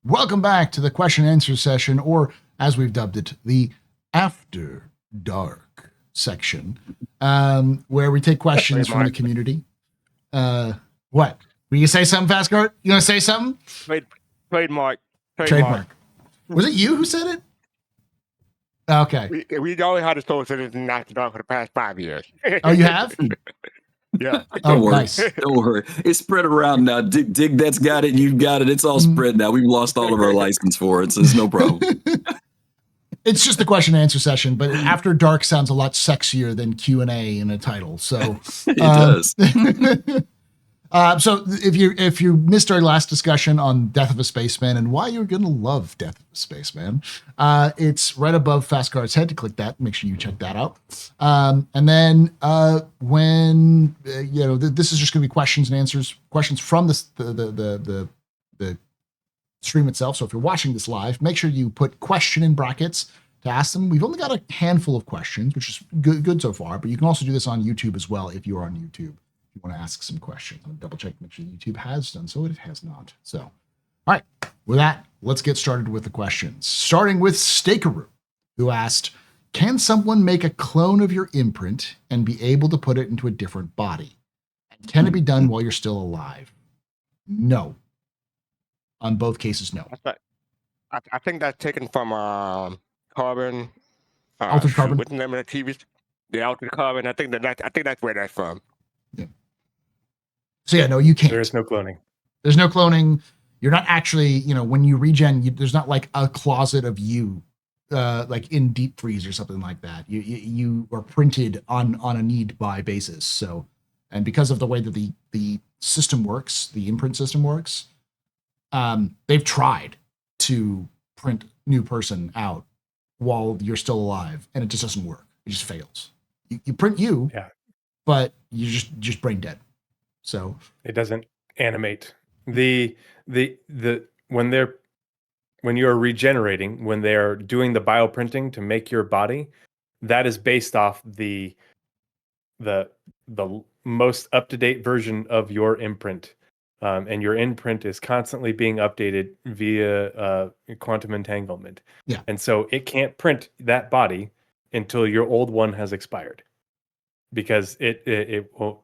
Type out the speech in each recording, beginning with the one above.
Welcome back to the question and answer session, or as we've dubbed it, the After Dark section, where we take questions from the community. What? Were you say something, Fastcart? You want to say something? Trademark. Was it you who said it? Okay. We always had to source it in After Dark for the past 5 years. Oh, you have? Yeah. Don't worry. Nice. Don't worry. It's spread around now. Dig that's got it. You've got it. It's all spread now. We've lost all of our license for it, so it's no problem. It's just the question and answer session, but After Dark sounds a lot sexier than Q&A in a title. So it does. So if you missed our last discussion on Death of a Spaceman and why you're going to love Death of a Spaceman, it's right above Fastcard's head. To click that, make sure you check that out. And then when this is just going to be questions and answers, questions from the stream itself. So if you're watching this live, make sure you put question in brackets to ask them. We've only got a handful of questions, which is good so far, but you can also do this on YouTube as well if you're on YouTube. You want to ask some questions. I'm double check, make sure YouTube has done so. It has not. So, all right. With that, let's get started with the questions. Starting with Stakeroo, who asked, can someone make a clone of your imprint and be able to put it into a different body? And can it be done while you're still alive? No. On both cases, no. I think that's taken from Carbon. Altered Carbon. What's the name of the TV? The Altered Carbon. I think that's where that's from. Yeah. So yeah, no, you can't. There's no cloning. There's no cloning. You're not actually, when you regen, there's not like a closet of you, like in deep freeze or something like that. You are printed on a need by basis. So, and because of the way that the system works, the imprint system works, they've tried to print new person out while you're still alive, and it just doesn't work. It just fails. You print you, yeah, but you're just brain dead. So it doesn't animate. When you're regenerating, when they're doing the bioprinting to make your body, that is based off the most up-to-date version of your imprint. And your imprint is constantly being updated via quantum entanglement. Yeah. And so it can't print that body until your old one has expired, because it will.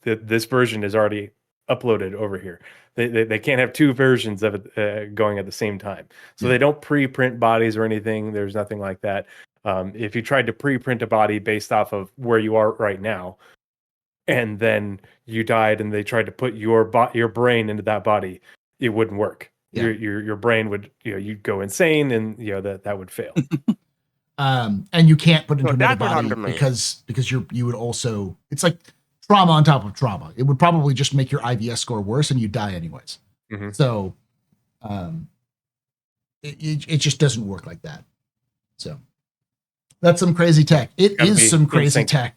This version is already uploaded over here. They can't have two versions of it going at the same time. So they don't pre-print bodies or anything. There's nothing like that. If you tried to pre-print a body based off of where you are right now, and then you died and they tried to put your brain into that body, it wouldn't work. Yeah. Your brain would, you'd go insane, and that would fail. And you can't put it into another body because you would also, it's like trauma on top of trauma. It would probably just make your IVS score worse and you die anyways. Mm-hmm. So it just doesn't work like that. So that's some crazy tech. It is some crazy tech.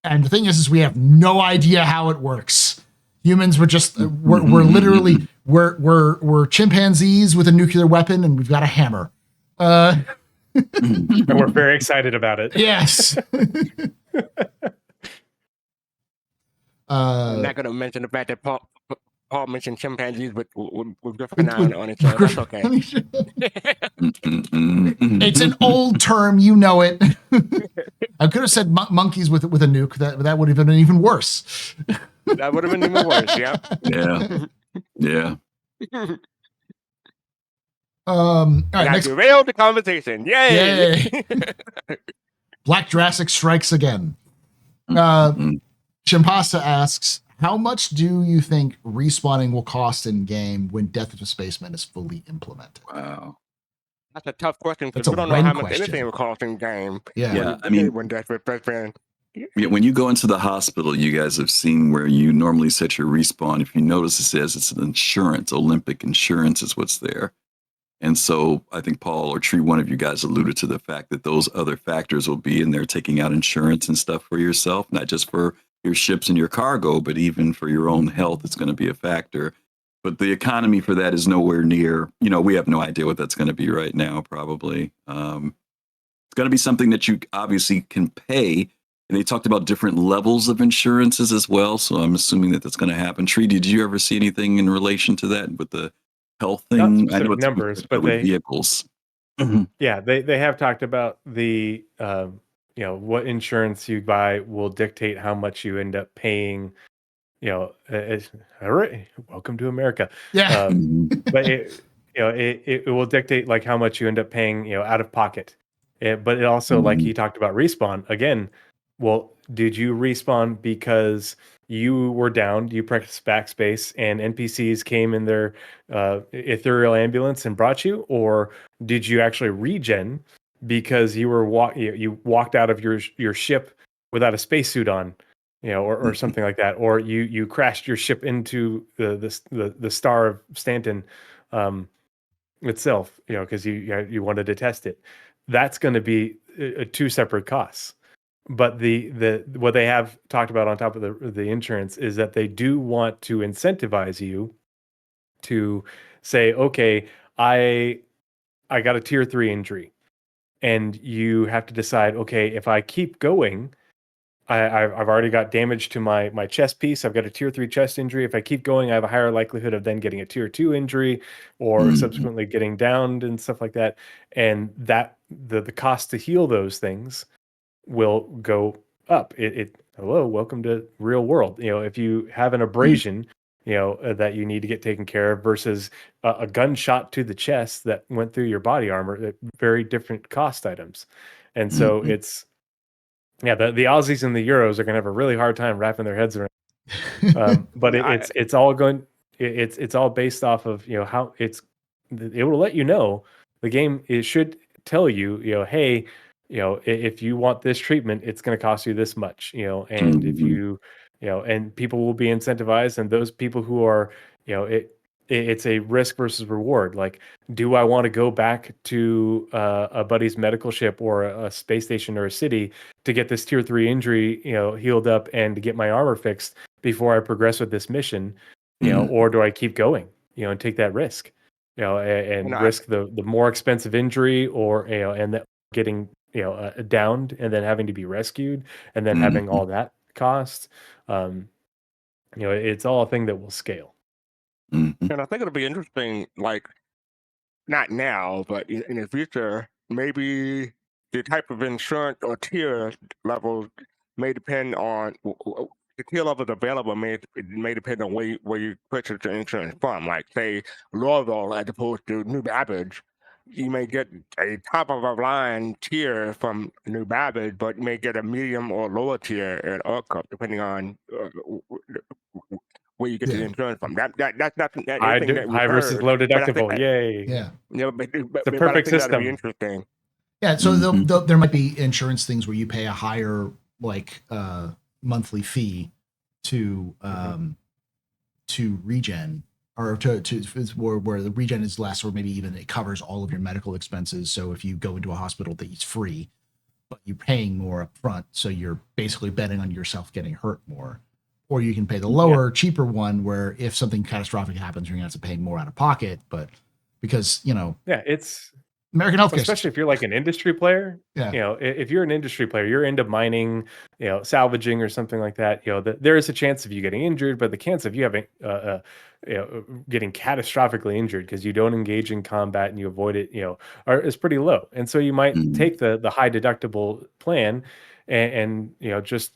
And the thing is we have no idea how it works. Humans were just, we're literally, we're chimpanzees with a nuclear weapon, and we've got a hammer. And we're very excited about it. Yes. I'm not going to mention the fact that Paul mentioned chimpanzees with Griffin on it, so that's okay. It's an old term, you know it. I could have said monkeys with a nuke. That would have been even worse. That would have been even worse. Yeah. Yeah. All right, next. Derailed the conversation. Yay! Black Jurassic strikes again. Chimpasa asks, how much do you think respawning will cost in game when Death of a Spaceman is fully implemented? Wow. That's a tough question, because That's we don't know how much anything will cost in game. Yeah. I mean, when Death of a Spaceman. Yeah, when you go into the hospital, you guys have seen where you normally set your respawn. If you notice, it says it's an insurance. Olympic insurance is what's there. And so I think Paul or Tree, one of you guys alluded to the fact that those other factors will be in there, taking out insurance and stuff for yourself, not just for your ships and your cargo, but even for your own health. It's going to be a factor. But the economy for that is nowhere near, we have no idea what that's going to be right now, probably. It's going to be something that you obviously can pay. And they talked about different levels of insurances as well. So I'm assuming that that's going to happen. Tree, did you ever see anything in relation to that with the health not thing. I specific know it's numbers, but with they vehicles. Mhm. yeah, they have talked about the what insurance you buy will dictate how much you end up paying. All right, welcome to America. Yeah. But it will dictate like how much you end up paying, out of pocket. But it also, like he talked about respawn again. Well, did you respawn because you were downed, you pressed backspace, and NPCs came in their ethereal ambulance and brought you, or did you actually regen because you were you walked out of your ship without a spacesuit on, or something like that, or you crashed your ship into the star of Stanton itself, because you wanted to test it. That's going to be two separate costs. But the what they have talked about on top of the insurance is that they do want to incentivize you to say, okay, I got a tier 3 injury, and you have to decide, okay, if I keep going, I've already got damage to my chest piece. I've got a tier 3 chest injury. If I keep going, I have a higher likelihood of then getting a tier 2 injury or subsequently getting downed and stuff like that. And that the cost to heal those things will go up. Hello, welcome to real world. If you have an abrasion, that you need to get taken care of versus a gunshot to the chest that went through your body armor, very different cost items. And so it's, yeah, the Aussies and the Euros are going to have a really hard time wrapping their heads around. But it's all going. It's all based off of how it will let you know. The game should tell you, hey, if you want this treatment, it's going to cost you this much, and if you and people will be incentivized, and those people who are, it's a risk versus reward. Like, do I want to go back to a buddy's medical ship or a space station or a city to get this tier 3 injury, healed up and to get my armor fixed before I progress with this mission, or do I keep going, and take that risk, and risk the more expensive injury, or and that getting downed and then having to be rescued and then having all that cost. It's all a thing that will scale. And I think it'll be interesting, like, not now, but in the future, maybe the type of insurance or tier level may depend on the tier levels available. May depend on where you purchase your insurance from. Like, say, Louisville as opposed to New Babbage, you may get a top of a line tier from New Babbage, but you may get a medium or lower tier at Orcup, depending on where you get the insurance from. That's not anything that we've High versus heard, low but I think deductible. Yay. Yeah. but The I perfect think that'd be system. interesting. Yeah. So there might be insurance things where you pay a higher monthly fee to regen, or to where the regen is less, or maybe even it covers all of your medical expenses. So if you go into a hospital that it's free, but you're paying more up front, so you're basically betting on yourself getting hurt more. Or you can pay the lower, cheaper one, where if something catastrophic happens, you're going to have to pay more out of pocket. But because, it's American healthcare, especially if you're like an industry player, if you're an industry player, you're into mining, salvaging or something like that, there is a chance of you getting injured, but the chance of you having, getting catastrophically injured because you don't engage in combat and you avoid it, is pretty low. And so you might take the high deductible plan and just,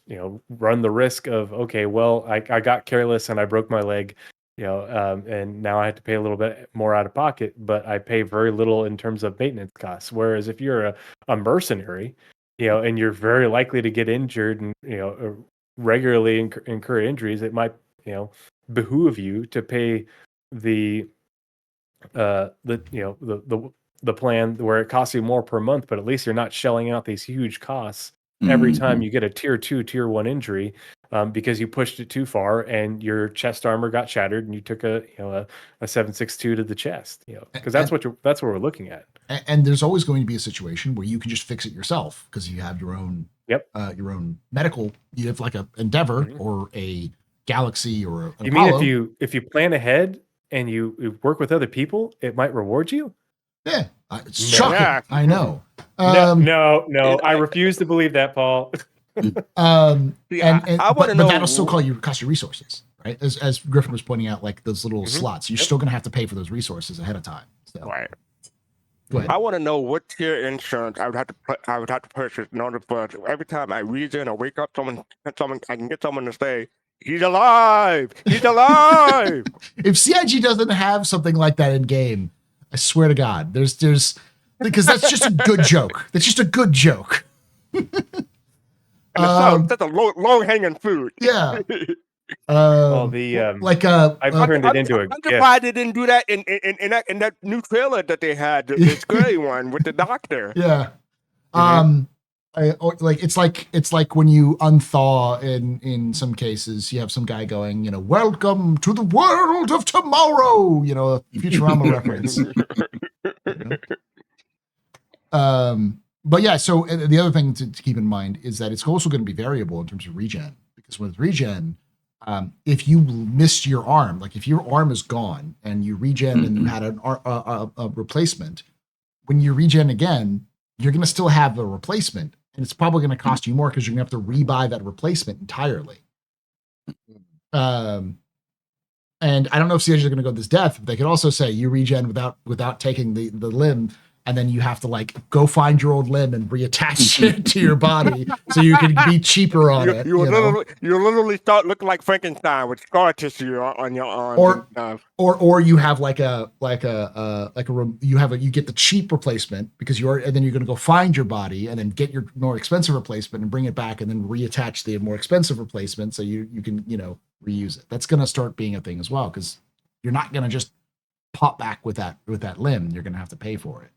run the risk of, okay, well, I got careless and I broke my leg, and now I have to pay a little bit more out of pocket, but I pay very little in terms of maintenance costs. Whereas if you're a mercenary, and you're very likely to get injured and, regularly incur injuries, it might, behoove you to pay the plan where it costs you more per month, but at least you're not shelling out these huge costs every time you get a tier 2, tier 1 injury, because you pushed it too far and your chest armor got shattered and you took a 7.62 to the chest, because that's what we're looking at. And there's always going to be a situation where you can just fix it yourself because you have your own medical. You have like a Endeavor or a Galaxy or an Apollo. Mean if you plan ahead and you work with other people, it might reward you? Yeah, it's shocking. I know. No, I refuse to believe that, Paul. I want to know. But that'll still cost you resources, right? As Griffin was pointing out, like those little Mhm. slots, you're Yep. still going to have to pay for those resources ahead of time. So Right. go ahead. I want to know what tier insurance I would have to purchase in order for every time I regen or wake up, someone I can get someone to say, "He's alive! He's alive!" If CIG doesn't have something like that in game, I swear to God, there's because that's just a good joke. That's just a good joke. And that's a low hanging fruit. Yeah. Well, the like I've turned it into a I'm gift. surprised they didn't do that in that new trailer that they had, the scary one with the doctor. yeah. Mhm. It's like when you unthaw in some cases, you have some guy going, welcome to the world of tomorrow, a Futurama reference. But yeah, so the other thing to keep in mind is that it's also going to be variable in terms of regen, because with regen, if you missed your arm, like if your arm is gone and you regen and you had a replacement, when you regen again, you're going to still have a replacement, and it's probably going to cost you more because you're going to have to rebuy that replacement entirely. And I don't know if CIG is going to go this depth, but they could also say you regen without taking the limb, and then you have to like go find your old limb and reattach it to your body so you can be cheaper on it. You literally start looking like Frankenstein with scar tissue on your arms. Or you have you get the cheap replacement because and then you're going to go find your body and then get your more expensive replacement and bring it back and then reattach the more expensive replacement so you can reuse it. That's going to start being a thing as well, because you're not going to just pop back with that limb. You're going to have to pay for it.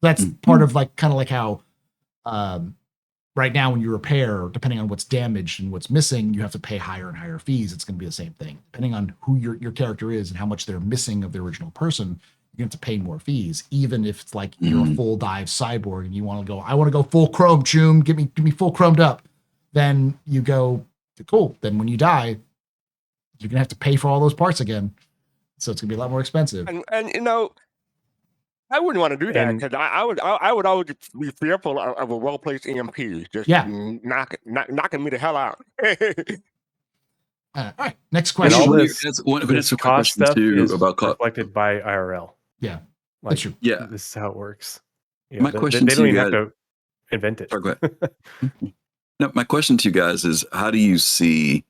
That's part of kind of like how right now when you repair, depending on what's damaged and what's missing, you have to pay higher and higher fees. It's going to be the same thing. Depending on who your character is and how much they're missing of the original person, you have to pay more fees, even if it's like you're a full dive cyborg and you want to go, I want to go full chrome, Choom, give me full chromed up. Then you go, cool. Then when you die, you're going to have to pay for all those parts again. So it's going to be a lot more expensive. And I wouldn't want to do that because I would always be fearful of a well placed EMP just knocking me the hell out. All right, next question. And all this cost stuff is reflected by IRL. Yeah, like, that's true. Yeah, this is how it works. My question they to don't you even guys, have to invent it. Oh, go ahead. No, my question to you guys is, how do you see?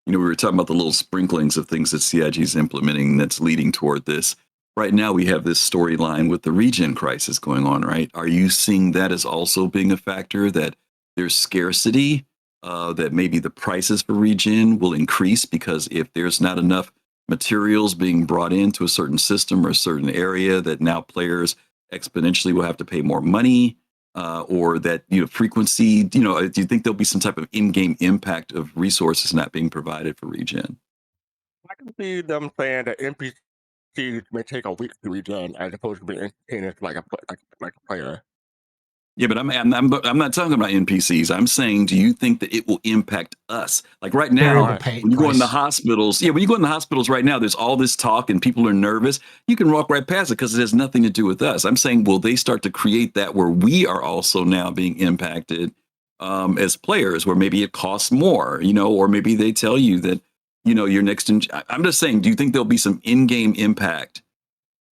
We were talking about the little sprinklings of things that CIG is implementing that's leading toward this. Right now, we have this storyline with the regen crisis going on, right? Are you seeing that as also being a factor, that there's scarcity, that maybe the prices for regen will increase because if there's not enough materials being brought into a certain system or a certain area, that now players exponentially will have to pay more money, or that frequency? Do you think there'll be some type of in-game impact of resources not being provided for regen? I can see them saying that NPCs may take a week to regen as opposed to being entertained like a player. Yeah, but I'm not talking about NPCs. I'm saying, do you think that it will impact us? Like right now, when you go in the hospitals, when you go in the hospitals right now, there's all this talk and people are nervous. You can walk right past it because it has nothing to do with us. I'm saying, will they start to create that where we are also now being impacted as players, where maybe it costs more, or maybe they tell you that, your next. I'm just saying, do you think there'll be some in-game impact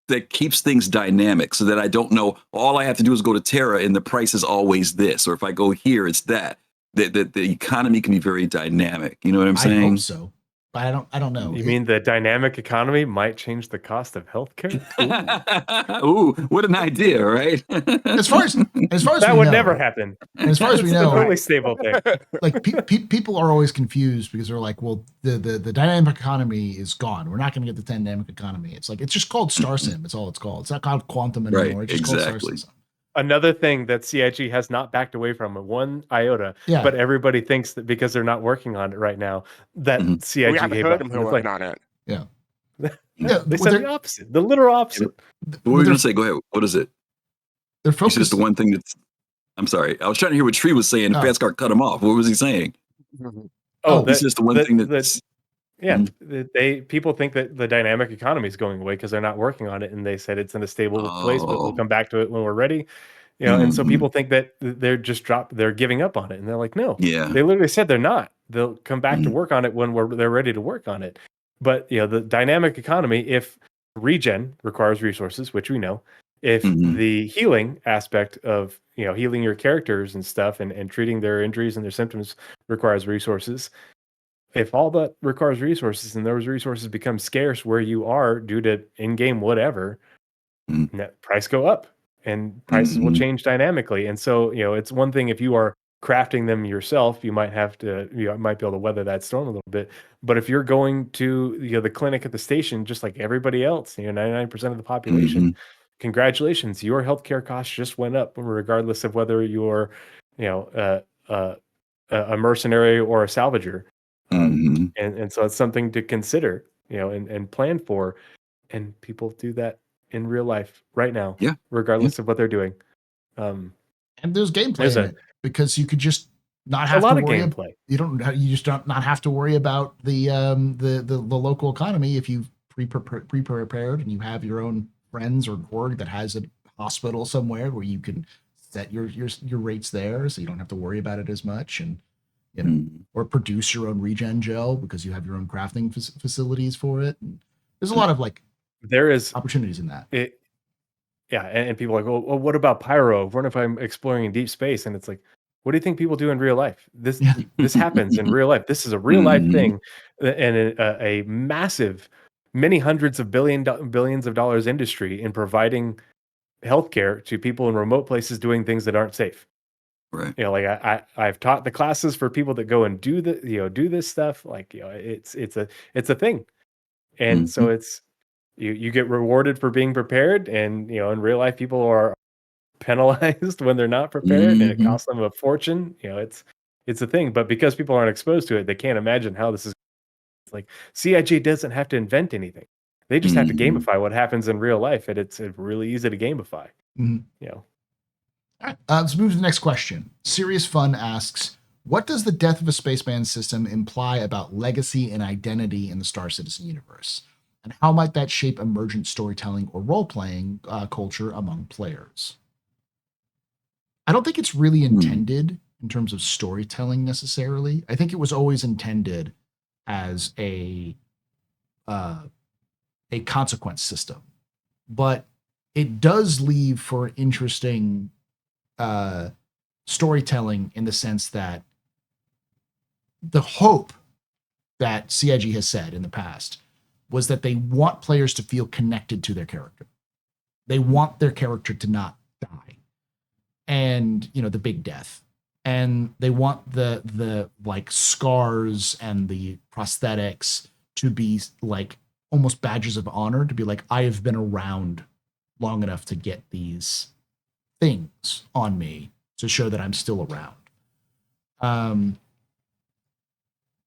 that keeps things dynamic, so that I don't know, all I have to do is go to Terra and the price is always this, or if I go here, it's that. The economy can be very dynamic. You know what I'm saying? I hope so, but I don't know. You mean the dynamic economy might change the cost of healthcare? Ooh, what an idea, right? as far as that would never happen. As far as we know, a totally stable thing. Like people are always confused because they're like, well, the dynamic economy is gone. We're not going to get the dynamic economy. It's like, it's just called Star Sim. It's all it's called. It's not called Quantum anymore. Right, it's just exactly. called Star Sim. Another thing that CIG has not backed away from, one iota, but everybody thinks that because they're not working on it right now, that CIG we haven't gave heard up. them working on it. Yeah. They said the opposite, the literal opposite. What were you going to say? Go ahead. What is it? They're focused. It's just the one thing that's. I'm sorry. I was trying to hear what Tree was saying. Fatscar cut him off. What was he saying? It's just the one thing that's. People think that the dynamic economy is going away because they're not working on it, and they said it's in a stable place, but we'll come back to it when we're ready. And so people think that they're giving up on it, and they're like, no, they literally said they're not. They'll come back to work on it when they're ready to work on it. But the dynamic economy, if regen requires resources, which we know, if the healing aspect of healing your characters and stuff and treating their injuries and their symptoms requires resources, if all that requires resources and those resources become scarce where you are due to in-game whatever, net price go up and prices will change dynamically. And so it's one thing if you are crafting them yourself, you might have to might be able to weather that storm a little bit. But if you're going to the clinic at the station just like everybody else, 99% of the population, congratulations, your healthcare costs just went up regardless of whether you're a mercenary or a salvager. And so it's something to consider, and plan for. And people do that in real life right now, regardless of what they're doing. And there's gameplay in it because you could just not have a lot to of worry. Gameplay. You just don't not have to worry about the local economy if you've pre-prepared and you have your own friends or org that has a hospital somewhere where you can set your rates there, so you don't have to worry about it as much, and or produce your own regen gel because you have your own crafting facilities for it. And there's a lot of there is opportunities in that. And people are like, well, what about pyro? What if I'm exploring in deep space? And it's like, what do you think people do in real life? This happens in real life. This is a real life thing, and a massive, many hundreds of billions of dollars industry in providing healthcare to people in remote places doing things that aren't safe. Right. Like I've taught the classes for people that go and do this stuff. Like it's a thing, and so it's. You get rewarded for being prepared, and in real life people are penalized when they're not prepared, and it costs them a fortune. It's a thing, but because people aren't exposed to it, they can't imagine how this is. Like CIG doesn't have to invent anything; they just have to gamify what happens in real life, and it's really easy to gamify. All right, let's move to the next question. Serious Fun asks, what does the death of a spaceman system imply about legacy and identity in the Star Citizen universe? And how might that shape emergent storytelling or role-playing culture among players? I don't think it's really intended in terms of storytelling necessarily. I think it was always intended as a consequence system, but it does leave for interesting storytelling in the sense that the hope that CIG has said in the past was that they want players to feel connected to their character. They want their character to not die. And, the big death. And they want the like scars and the prosthetics to be like almost badges of honor, to be like, I have been around long enough to get these things on me to show that I'm still around.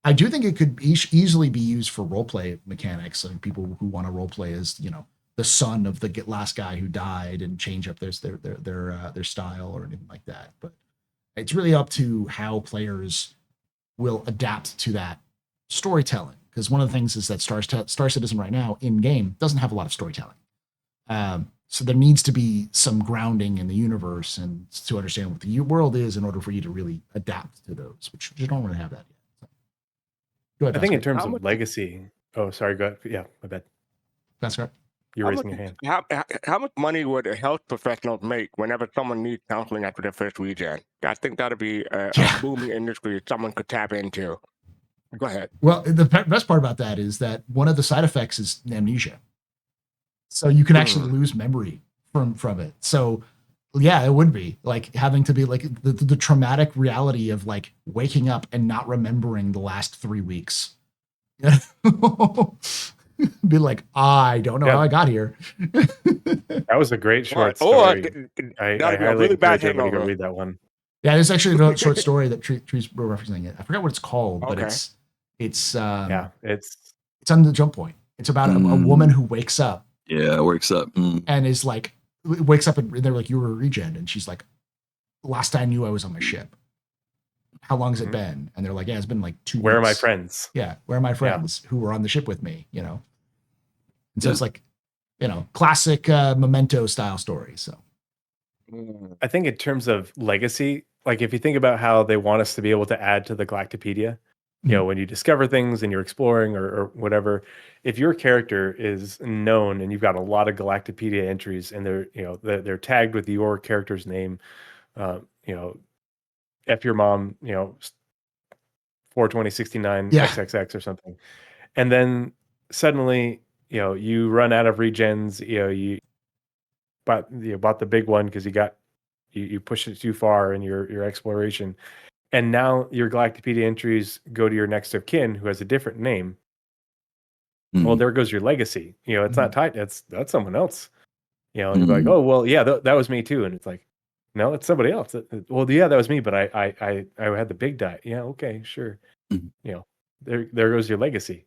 I do think it could easily be used for roleplay mechanics, like people who want to roleplay as the son of the last guy who died and change up their style or anything like that. But it's really up to how players will adapt to that storytelling, because one of the things is that Star Citizen right now in game doesn't have a lot of storytelling. So there needs to be some grounding in the universe and to understand what the world is in order for you to really adapt to those, which you don't really have that yet. Go ahead, I think in terms of legacy. Oh, sorry. Go ahead. Yeah, my bad. That's right. You're raising your hand. How much money would a health professional make whenever someone needs counseling after their first regen? I think that'd be a booming industry someone could tap into. Go ahead. Well, the best part about that is that one of the side effects is amnesia. So you can actually lose memory from it. So yeah, it would be like having to be like the traumatic reality of like waking up and not remembering the last 3 weeks. Be like, I don't know how I got here. That was a great short story. I highly encourage everybody to go read that one. Yeah, there's actually a short story that Tree's referencing it. I forgot what it's called, but it's on the Jump Point. It's about a woman who wakes up. Yeah, wakes up. And is like, wakes up and they're like, you were a regen. And she's like, last I knew I was on my ship. How long has it been? And they're like, yeah, it's been like 2 weeks. Where are my friends? Yeah, where are my friends who were on the ship with me, And so it's like, classic Memento style story. So I think in terms of legacy, like if you think about how they want us to be able to add to the Galactopedia, you know, when you discover things and you're exploring or whatever, if your character is known and you've got a lot of Galactopedia entries and they're, you know, they're tagged with your character's name, you know, F your mom, you know, 42069 Yeah. XXX or something. And then suddenly, you know, you run out of regens, you know, you bought the big one because you pushed it too far in your exploration. And now your Galactopedia entries go to your next of kin who has a different name. Well, there goes your legacy. You know, it's not tied. That's someone else. You know, and you're like, oh, well, yeah, that was me too. And it's like, no, it's somebody else. Well, yeah, that was me, but I had the big die. Yeah, okay, sure. You know, there goes your legacy.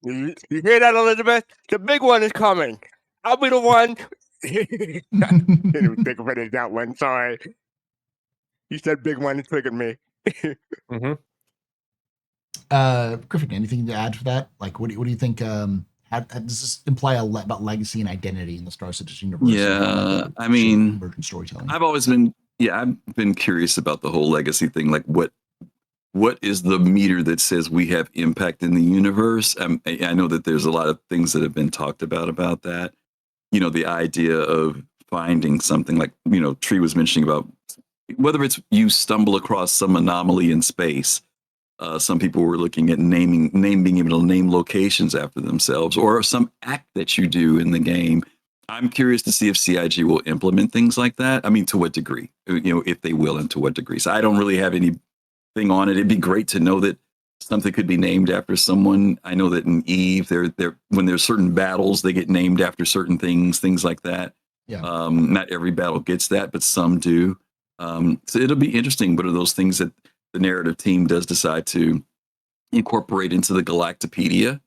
You hear that, Elizabeth? The big one is coming. I'll be the one. Didn't even think of it as that one. Sorry. You said big one. It triggered me. Griffin, anything to add for that? Like, what do you think? How does this imply about legacy and identity in the Star Citizen universe? Yeah, I mean, emergent storytelling. I've been curious about the whole legacy thing. Like, what is the meter that says we have impact in the universe? I know that there's a lot of things that have been talked about that. You know, the idea of finding something like, you know, Tree was mentioning about whether it's you stumble across some anomaly in space. Some people were looking at being able to name locations after themselves, or some act that you do in the game. I'm curious to see if CIG will implement things like that. I mean, to what degree? You know, if they will, and to what degree. So I don't really have anything on it. It'd be great to know that something could be named after someone. I know that in Eve, when there's certain battles, they get named after certain things like that. Yeah. Not every battle gets that, but some do. So it'll be interesting. What are those things that the narrative team does decide to incorporate into the Galactopedia?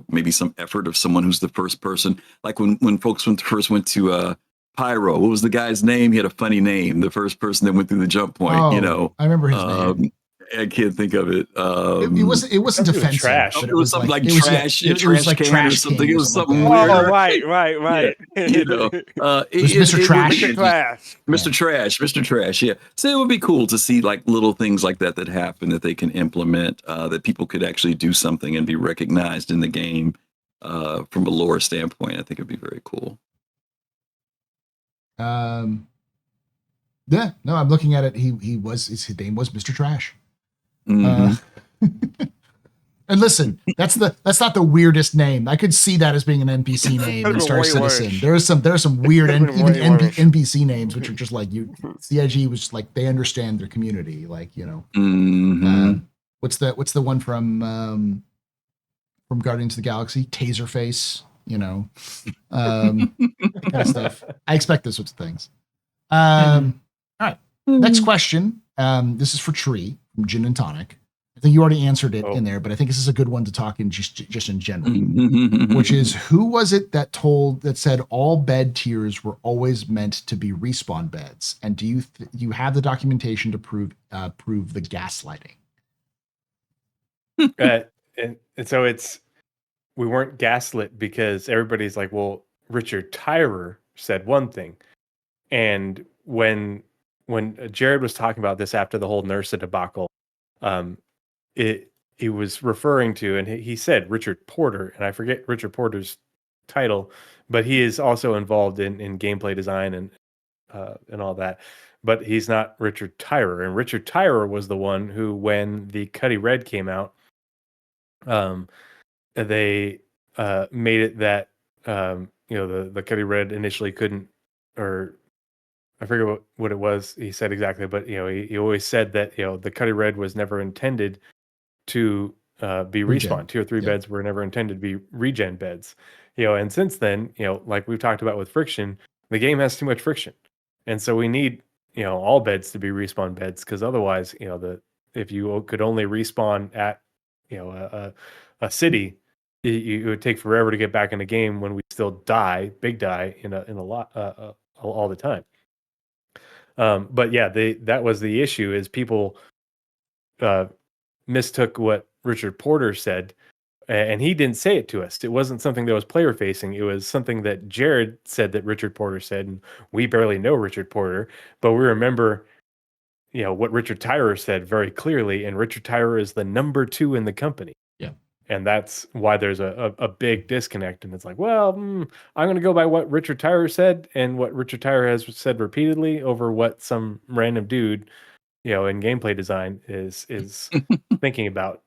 Maybe some effort of someone who's the first person. Like when folks first went to Pyro, what was the guy's name? He had a funny name. The first person that went through the jump point, you know. I remember his name. I can't think of it. It wasn't defensive. Trash. But it was something like trash. it was like can trash or something. It was something like weird. Oh, right. Yeah, you know, Mr. Trash. Mr. Trash. Yeah. So it would be cool to see like little things like that happen that they can implement, that people could actually do something and be recognized in the game from a lore standpoint. I think it'd be very cool. Yeah, no, I'm looking at it. His name was Mr. Trash. And listen, that's not the weirdest name. I could see that as being an NPC name in Star Citizen. There's some weird NPC names which are just like CIG was just like they understand their community, like, you know. What's the one from Guardians of the Galaxy? Taserface, you know, kind of stuff. I expect those sorts of things. All right, next question. This is for Tree from Gin and Tonic. I think you already answered it in there, but I think this is a good one to talk in just in general, which is, who was it that said all bed tiers were always meant to be respawn beds? And do you have the documentation to prove the gaslighting? And so we weren't gaslit because everybody's like, well, Richard Tyrer said one thing. And when Jared was talking about this after the whole Nursa debacle, he was referring to, and he said Richard Porter, and I forget Richard Porter's title, but he is also involved in gameplay design and all that. But he's not Richard Tyrer, and Richard Tyrer was the one who, when the Cuddy Red came out, they made it that you know, the Cuddy Red initially couldn't, or I forget what it was he said exactly, but you know, he always said that, you know, the Cuddy Red was never intended to be respawn. Tier 3 beds were never intended to be regen beds. You know, and since then, you know, like we've talked about with friction, the game has too much friction. And so we need, you know, all beds to be respawn beds, because otherwise, you know, if you could only respawn at, you know, a city, it would take forever to get back in the game when we still big die in a lot all the time. But yeah, that was the issue, is people mistook what Richard Porter said, and he didn't say it to us. It wasn't something that was player facing. It was something that Jared said that Richard Porter said, and we barely know Richard Porter, but we remember what Richard Tyrer said very clearly, and Richard Tyrer is the number 2 in the company. Yeah. And that's why there's a big disconnect. And it's like, well, I'm going to go by what Richard Tyrer said, and what Richard Tyrer has said repeatedly over what some random dude, in gameplay design is thinking about,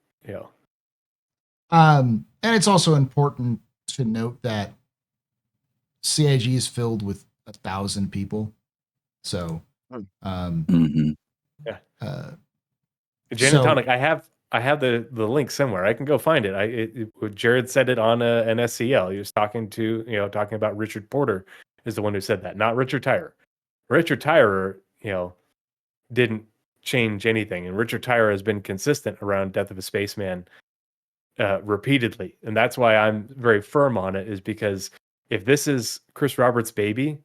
And it's also important to note that CIG is filled with 1,000 people. So, yeah. Gin and tonic. I have the link somewhere. I can go find it. Jared said it on an SCL. He was talking about Richard Porter is the one who said that, not Richard Tyrer. Richard Tyrer, didn't change anything, and Richard Tyrer has been consistent around Death of a Spaceman repeatedly, and that's why I'm very firm on it. Is because if this is Chris Roberts' baby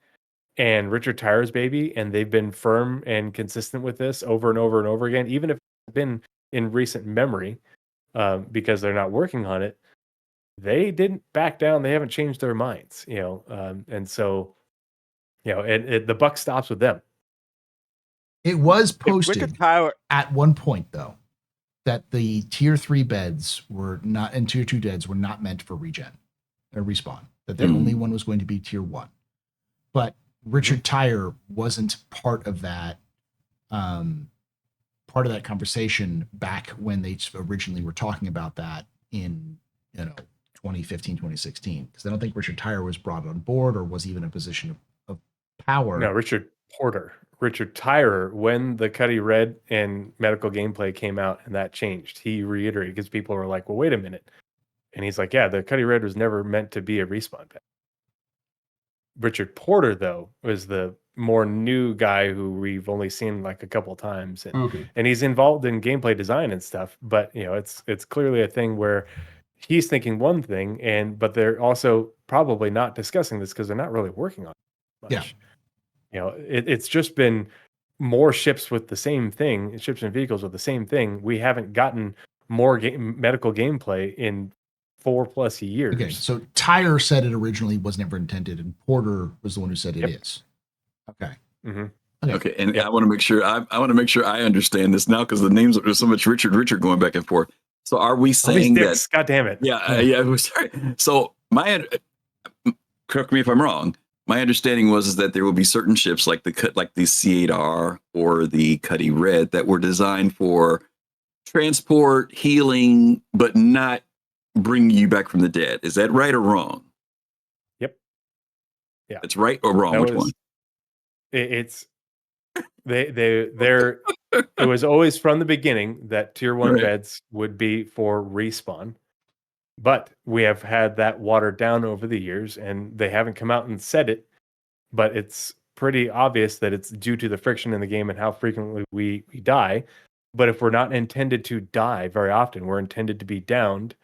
and Richard Tyrer's baby, and they've been firm and consistent with this over and over and over again, even if it's been in recent memory, because they're not working on it, they didn't back down. They haven't changed their minds, and so, the buck stops with them. It was posted at one point, though, that the tier 3 beds were not, and tier 2 beds were not meant for regen or respawn, that the only one was going to be tier 1. But Richard Tyrer wasn't part of that conversation back when they originally were talking about that in 2015, 2016, because I don't think Richard Tyrer was brought on board or was even in a position of power. No, Richard Porter. Richard Tyrer, when the Cuddy Red and medical gameplay came out and that changed, he reiterated, because people were like, well, wait a minute. And he's like, yeah, the Cuddy Red was never meant to be a respawn pad. Richard Porter, though, was the more new guy who we've only seen like a couple times. And he's involved in gameplay design and stuff, but it's clearly a thing where he's thinking one thing, but they're also probably not discussing this because they're not really working on it much. Yeah. It's just been more ships with the same thing, ships and vehicles with the same thing. We haven't gotten more medical gameplay in 4+ years. Okay, so Tyrer said it originally was never intended, and Porter was the one who said it is. Okay. Mm-hmm. Okay, and I want to make sure I understand this now, because the names, there's so much Richard going back and forth. So are we saying that? God damn it! Yeah. Sorry. So correct me if I'm wrong. My understanding was that there will be certain ships like the C8R or the Cuddy Red that were designed for transport, healing, but not bringing you back from the dead. Is that right or wrong? Yep. Yeah. It's right or wrong? Which one? It's they're it was always from the beginning that tier 1 beds would be for respawn. But we have had that watered down over the years, and they haven't come out and said it, but it's pretty obvious that it's due to the friction in the game and how frequently we die. But if we're not intended to die very often, we're intended to be downed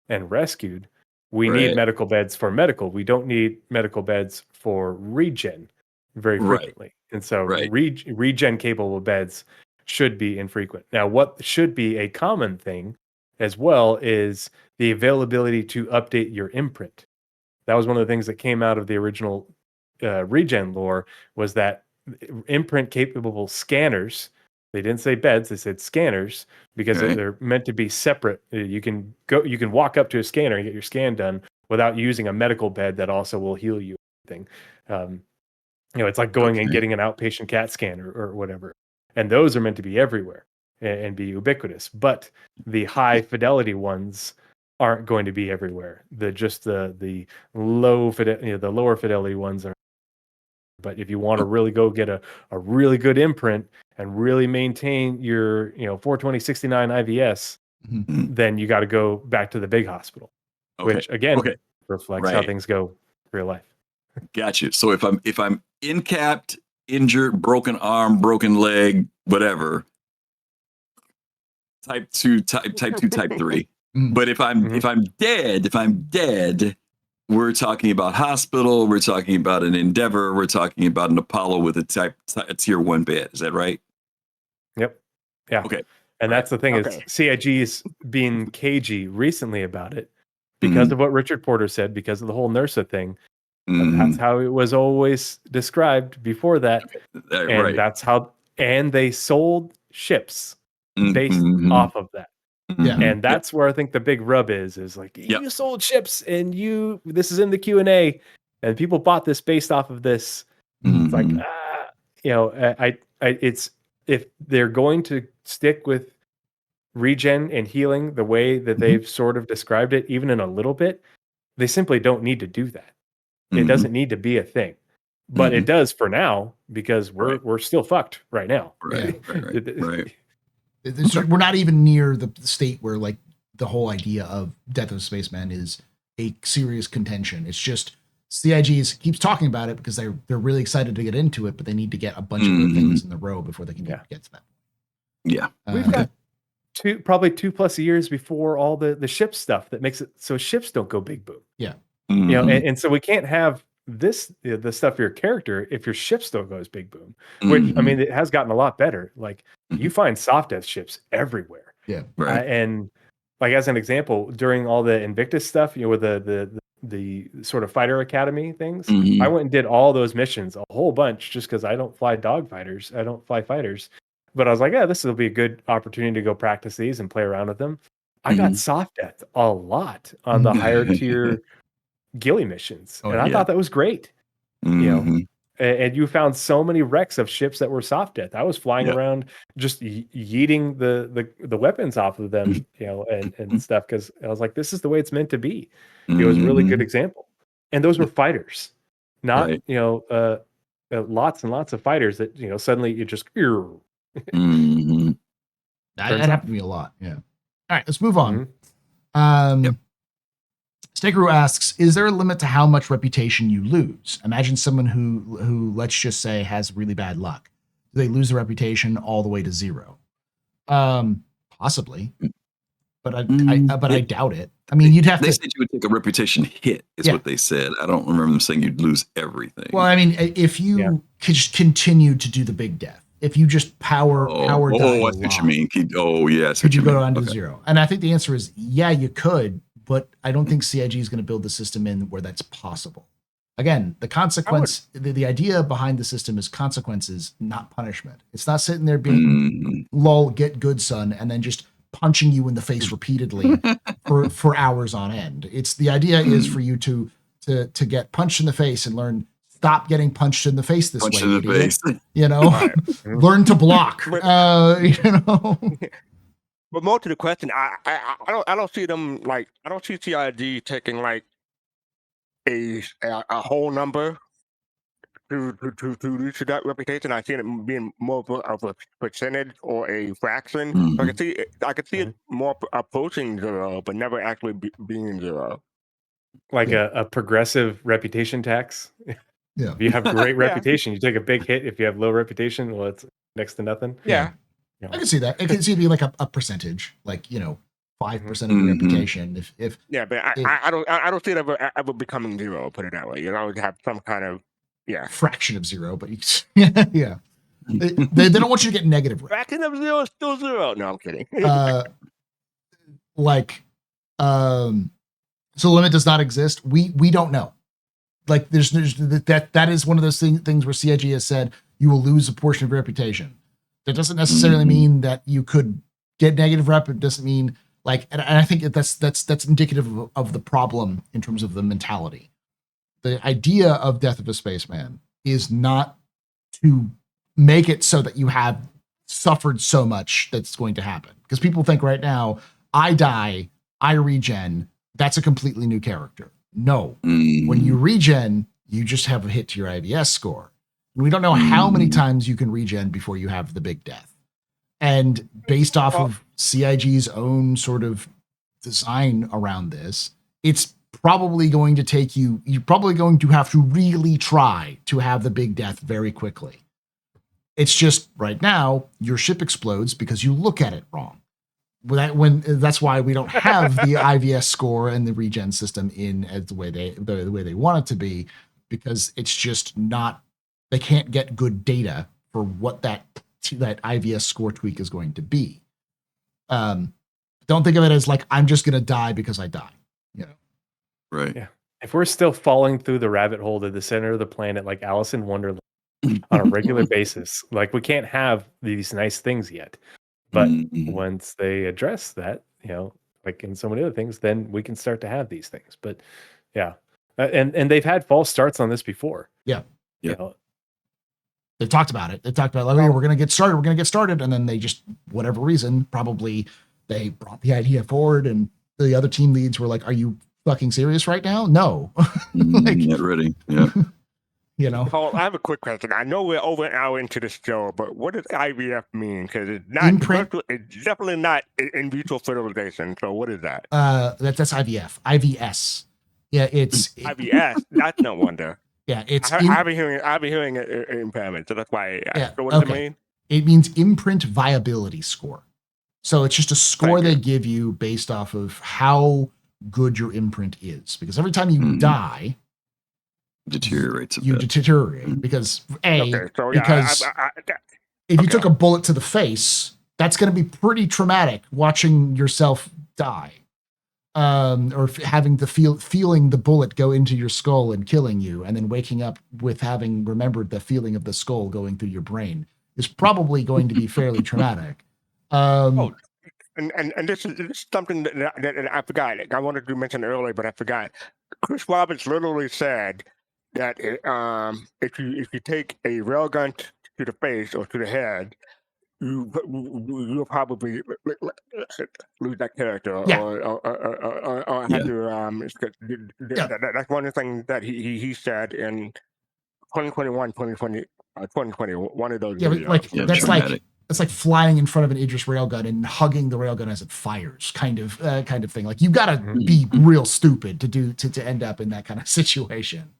and rescued. We need medical beds for medical. We don't need medical beds for regen very frequently. And so regen capable beds should be infrequent. Now, what should be a common thing as well is the availability to update your imprint. That was one of the things that came out of the original regen lore, was that imprint capable scanners. They didn't say beds, they said scanners, because they're meant to be separate. You can walk up to a scanner and get your scan done without using a medical bed that also will heal you. It's like going and getting an outpatient CAT scan or whatever. And those are meant to be everywhere and be ubiquitous. But the high fidelity ones aren't going to be everywhere. The lower fidelity ones are. But if you want to really go get a really good imprint and really maintain your 42069 IVS, then you got to go back to the big hospital, which again reflects how things go in real life. Got you. So if I'm incapped, injured, broken arm, broken leg, whatever, type 2, type 3. But if I'm dead, we're talking about hospital, we're talking about an Endeavor, we're talking about an Apollo with a tier 1 bed. Is that right? Yep. Yeah. Okay. And that's the thing is CIG's being cagey recently about it because of what Richard Porter said, because of the whole NERSA thing. That's how it was always described before that. And that's how and they sold ships based off of that. Yeah. And that's where I think the big rub is like, you sold ships and this is in the Q&A and people bought this based off of this. It's like, it's, if they're going to stick with regen and healing the way that they've sort of described it, even in a little bit, they simply don't need to do that. It doesn't need to be a thing, but it does for now because we're still fucked right now. Right. We're not even near the state where like the whole idea of Death of a Spaceman is a serious contention. It's just CIG keeps talking about it because they're really excited to get into it, but they need to get a bunch of other things in the row before they can get to that. Yeah. We've got probably 2+ years before all the ship stuff that makes it so ships don't go big boom. Yeah. And so we can't have this the stuff for your character if your ship still goes big boom. Which I mean, it has gotten a lot better. Like you find soft death ships everywhere. Yeah. Right. And like as an example, during all the Invictus stuff, with the sort of fighter academy things, I went and did all those missions, a whole bunch, just because I don't fly dogfighters. I don't fly fighters. But I was like, yeah, this will be a good opportunity to go practice these and play around with them. I got soft death a lot on the higher tier ghillie missions. And I thought that was great. And you found so many wrecks of ships that were soft death. I was flying around just yeeting the weapons off of them, and stuff, because I was like, this is the way it's meant to be. It was a really good example. And those were fighters, not lots and lots of fighters that suddenly you just that happened to me a lot. Yeah. All right, let's move on. Snakeru asks, is there a limit to how much reputation you lose? Imagine someone who let's just say has really bad luck. Do they lose their reputation all the way to 0? Possibly, but I doubt it. I mean, you'd have They said you would take a reputation hit, is what they said. I don't remember them saying you'd lose everything. Well, I mean, if you could just continue to do the big death, if you just power die I see what you mean. Could you go down to 0? And I think the answer is yeah, you could, but I don't think CIG is going to build the system in where that's possible. Again, the consequence, the idea behind the system is consequences, not punishment. It's not sitting there being lol, get good, son, and then just punching you in the face repeatedly for hours on end. It's the idea is for you to get punched in the face and learn, stop getting punched in the face this way. In the face. Learn to block. But more to the question, I don't see them like, I don't see CIG taking like a whole number to reach that reputation. I see it being more of a percentage or a fraction. So I could see it more approaching 0, but never actually being 0. Like a progressive reputation tax. Yeah. If you have great reputation, you take a big hit. If you have low reputation, well, it's next to nothing. Yeah. I can see that. I can see it be like a percentage, like 5% of your reputation. If but I don't see it ever becoming 0. Put it that way. You always have some kind of fraction of 0, but they don't want you to get negative. Fraction of 0 is still 0. No, I'm kidding. So limit does not exist. We don't know. Like there's that is one of those things where CIG has said you will lose a portion of your reputation. That doesn't necessarily mean that you could get negative rep. It doesn't mean and I think that's indicative of the problem in terms of the mentality. The idea of Death of a Spaceman is not to make it so that you have suffered so much that's going to happen. Because people think right now, I die, I regen, that's a completely new character. No. When you regen, you just have a hit to your IVS score. We don't know how many times you can regen before you have the big death. And based off of CIG's own sort of design around this, it's probably going to take you're probably going to have to really try to have the big death very quickly. It's just right now, your ship explodes because you look at it wrong. That's why we don't have the IVS score and the regen system in as the way they want it to be, because it's just not, they can't get good data for what that IVS score tweak is going to be. Don't think of it as like, I'm just going to die because I die. Right. Yeah. If we're still falling through the rabbit hole to the center of the planet, like Alice in Wonderland, on a regular basis. Like, we can't have these nice things yet, but once they address that, like in so many other things, then we can start to have these things. But yeah, and they've had false starts on this before. Yeah. They've talked about it. They talked about, like, we're going to get started. We're going to get started. And then they just, whatever reason, probably they brought the idea forward and the other team leads were like, are you fucking serious right now? No. Like, not ready. Yeah. Paul, I have a quick question. I know we're over an hour into this show, but what does IVF mean? Because it's not it's definitely not in vitro fertilization. So what is that? That's IVF. IVS. Yeah, it's IVS. That's no wonder. Yeah, it's. I've been hearing impairment, so that's why. So what does it mean? It means imprint viability score. So it's just a score they give you based off of how good your imprint is. Because every time you die, deteriorates. You deteriorate because if you Okay. took a bullet to the face, that's going to be pretty traumatic watching yourself die, or having the feeling the bullet go into your skull and killing you, and then waking up with having remembered the feeling of the skull going through your brain is probably going to be fairly traumatic. And this is something that I forgot. I wanted to mention earlier, but I forgot. Chris Roberts literally said that if you take a railgun to the face or to the head, you'll probably lose that character, or have to. That's one of the things that he said in 2021, 2020, 2020. One of those videos. That's like flying in front of an Idris railgun and hugging the railgun as it fires, kind of thing. Like, you got to be real stupid to end up in that kind of situation.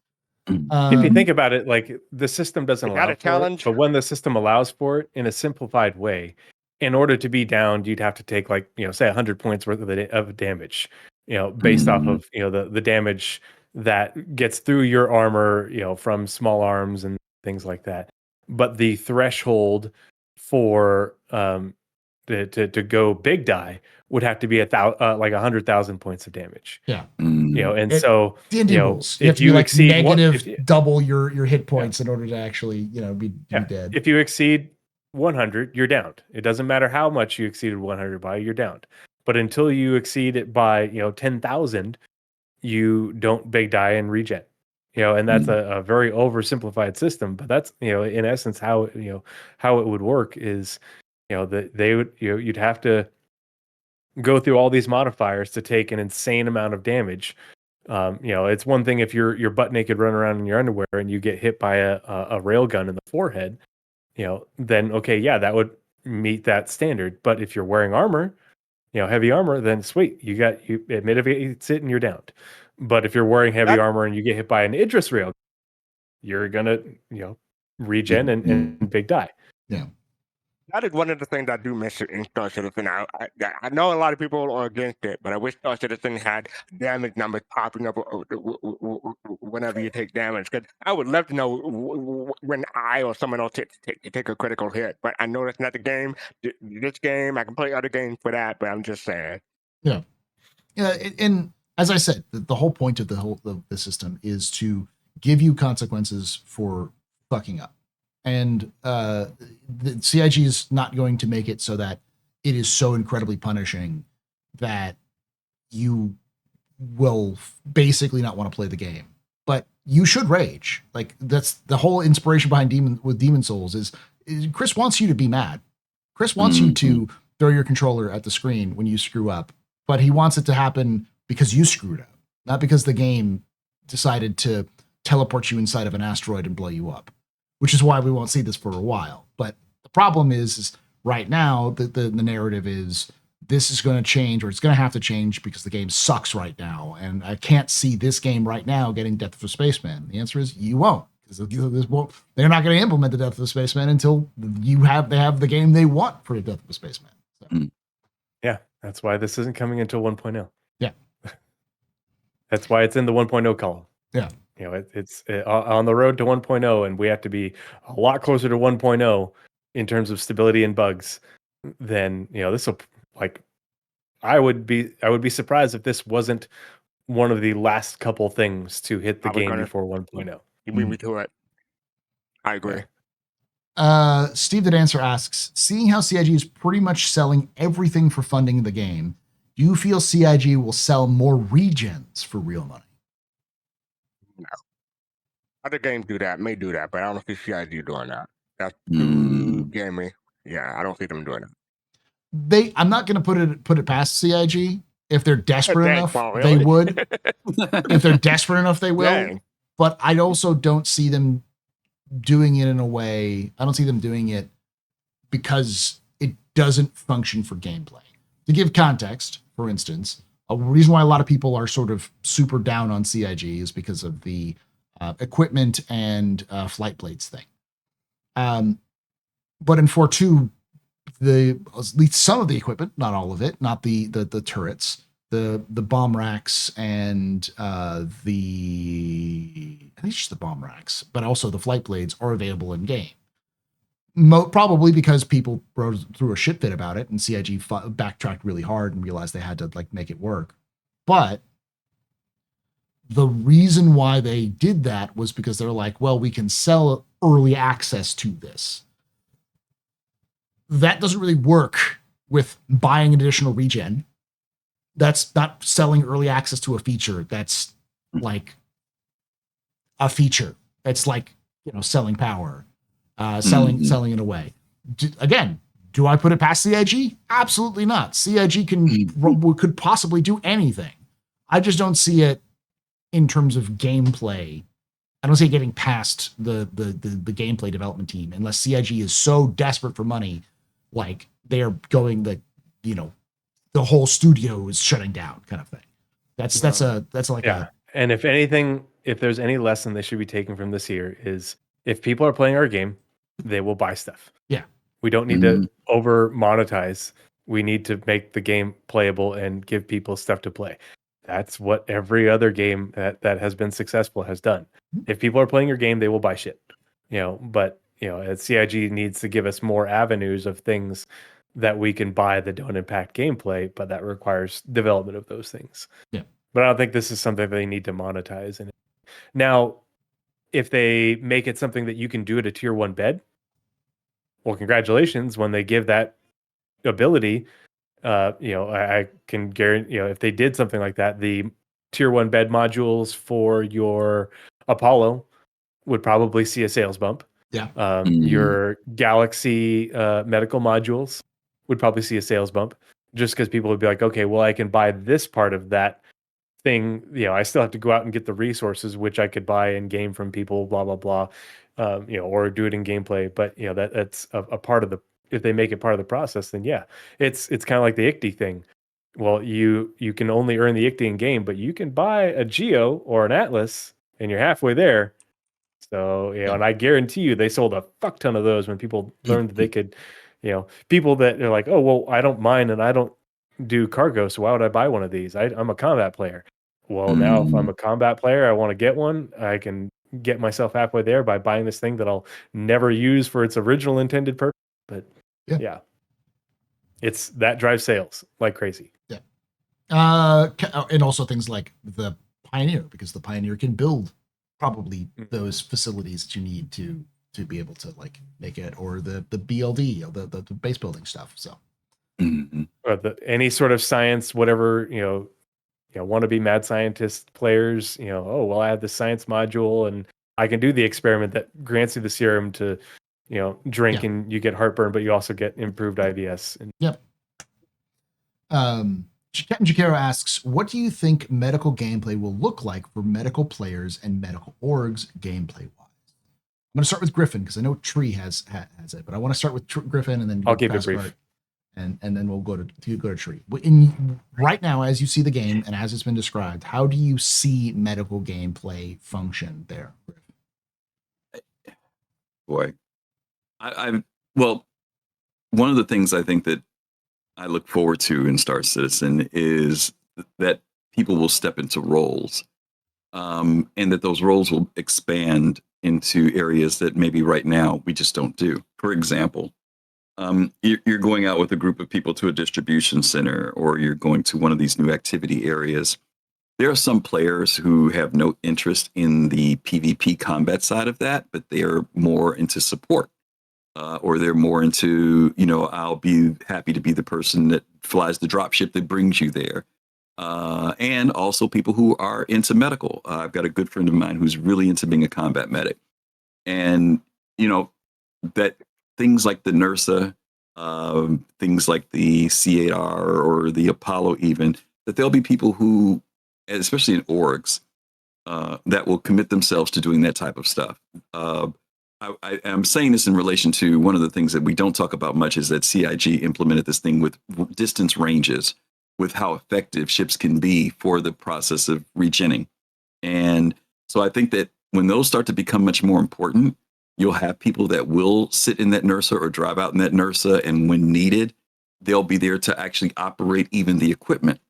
If you think about it, like, the system doesn't allow a challenge? it, but when the system allows for it in a simplified way, in order to be downed, you'd have to take, like, say 100 points worth of damage, based off of, the damage that gets through your armor, from small arms and things like that. But the threshold for to go big die would have to be like 100,000 points of damage. Yeah. So D&D rules. You have to be like negative double your hit points in order to actually, be dead. If you exceed 100, you're downed. It doesn't matter how much you exceeded 100 by, you're downed. But until you exceed it by, 10,000, you don't big die and regen. And that's a very oversimplified system, but that's, in essence how it would work is, that they would, you'd have to go through all these modifiers to take an insane amount of damage. It's one thing if you're butt naked running around in your underwear and you get hit by a railgun in the forehead, then okay, yeah, that would meet that standard. But if you're wearing armor, heavy armor, then sweet, it mitigates it and you're downed. But if you're wearing heavy armor and you get hit by an Idris rail, you're gonna, regen and big die. Yeah. That is one of the things I do miss in Star Citizen. I know a lot of people are against it, but I wish Star Citizen had damage numbers popping up whenever you take damage. Because I would love to know when I or someone else take a critical hit. But I know that's not the game. This game, I can play other games for that, but I'm just saying. Yeah. Yeah, and as I said, the whole point of the system is to give you consequences for fucking up. And the CIG is not going to make it so that it is so incredibly punishing that you will basically not want to play the game. But you should rage. Like, that's the whole inspiration behind Demon Souls is Chris wants you to be mad. Chris wants you to throw your controller at the screen when you screw up, but he wants it to happen because you screwed up, not because the game decided to teleport you inside of an asteroid and blow you up. Which is why we won't see this for a while. But the problem is right now, the narrative is this is going to change, or it's going to have to change because the game sucks right now. And I can't see this game right now getting Death of a Spaceman. The answer is you won't. Because they're not going to implement the Death of a Spaceman until they have the game they want for the Death of a Spaceman. So. Yeah, that's why this isn't coming until 1.0. Yeah. That's why it's in the 1.0 column. Yeah. It's on the road to 1.0, and we have to be a lot closer to 1.0 in terms of stability and bugs than, this will, like, I would be surprised if this wasn't one of the last couple things to hit the game before 1.0. You beat me to it. I agree. Steve the Dancer asks, seeing how CIG is pretty much selling everything for funding the game, do you feel CIG will sell more regens for real money? No. Other games do that, may do that, but I don't see CIG doing that. That's too Mm. gamey. Yeah, I don't see them doing that. I'm not going to put it past CIG. If they're desperate Dang, enough, Paul, they really? would. If they're desperate enough, they will. Dang. But I also don't see them doing it in a way. I don't see them doing it because it doesn't function for gameplay. To give context, for instance, a reason why a lot of people are sort of super down on CIG is because of the equipment and flight blades thing. But in 4.2, at least some of the equipment, not all of it, not the turrets, the bomb racks and I think it's just the bomb racks, but also the flight blades are available in game. Probably because people rode through a shit fit about it, and CIG backtracked really hard and realized they had to like make it work. But the reason why they did that was because they're like, well, we can sell early access to this. That doesn't really work with buying an additional regen. That's not selling early access to a feature. That's like a feature. It's like, selling power, selling it away. Again, do I put it past CIG? Absolutely not. CIG could possibly do anything. I just don't see it in terms of gameplay. I don't see it getting past the gameplay development team unless CIG is so desperate for money, like they are going the whole studio is shutting down kind of thing. That's like yeah. And if anything, if there's any lesson they should be taking from this year is if people are playing our game, they will buy stuff. Yeah. We don't need to over monetize. We need to make the game playable and give people stuff to play. That's what every other game that has been successful has done. If people are playing your game, they will buy shit. But CIG needs to give us more avenues of things that we can buy that don't impact gameplay, but that requires development of those things. Yeah. But I don't think this is something they need to monetize. And now, if they make it something that you can do at a tier 1 bed, well, congratulations. When they give that ability, I can guarantee, if they did something like that, the tier 1 bed modules for your Apollo would probably see a sales bump. Yeah. Your Galaxy medical modules would probably see a sales bump just because people would be like, okay, well, I can buy this part of that thing. I still have to go out and get the resources, which I could buy in game from people, blah, blah, blah, or do it in gameplay. But, that's a part of the, if they make it part of the process, then yeah, it's kind of like the ICTY thing. Well, you can only earn the ICTY in game, but you can buy a Geo or an Atlas and you're halfway there. So, and I guarantee you they sold a fuck ton of those when people learned that they could, people that are like, oh, well, I don't mind and I don't do cargo, so why would I buy one of these? I'm a combat player. Well, now if I'm a combat player, I want to get one, I can get myself halfway there by buying this thing that I'll never use for its original intended purpose. But yeah. It's that drives sales like crazy. Yeah. And also things like the Pioneer, because the Pioneer can build probably those facilities that you need to be able to like make it, or the BLD, the base building stuff. So or any sort of science, whatever, want to be mad scientist players, oh, well, I have the science module and I can do the experiment that grants you the serum to, drink and you get heartburn, but you also get improved IBS. Yep. Captain Jakero asks, what do you think medical gameplay will look like for medical players and medical orgs gameplay wise? I'm going to start with Griffin because I know Tree has it, but I want to start with Griffin and then I'll keep it brief. And then we'll go to Tree. Right now, as you see the game and as it's been described, how do you see medical gameplay function there? Boy, well, one of the things I think that I look forward to in Star Citizen is that people will step into roles, and that those roles will expand into areas that maybe right now we just don't do. For example, you're going out with a group of people to a distribution center, or you're going to one of these new activity areas. There are some players who have no interest in the PvP combat side of that, but they are more into support. or they're more into, I'll be happy to be the person that flies the dropship that brings you there. And also people who are into medical. I've got a good friend of mine who's really into being a combat medic. And, that things like the NERSA, things like the C8R or the Apollo even, that there'll be people who, especially in orgs, that will commit themselves to doing that type of stuff. I'm saying this in relation to one of the things that we don't talk about much is that CIG implemented this thing with distance ranges, with how effective ships can be for the process of regenning. And so I think that when those start to become much more important, you'll have people that will sit in that NERSA or drive out in that NERSA, and when needed, they'll be there to actually operate even the equipment,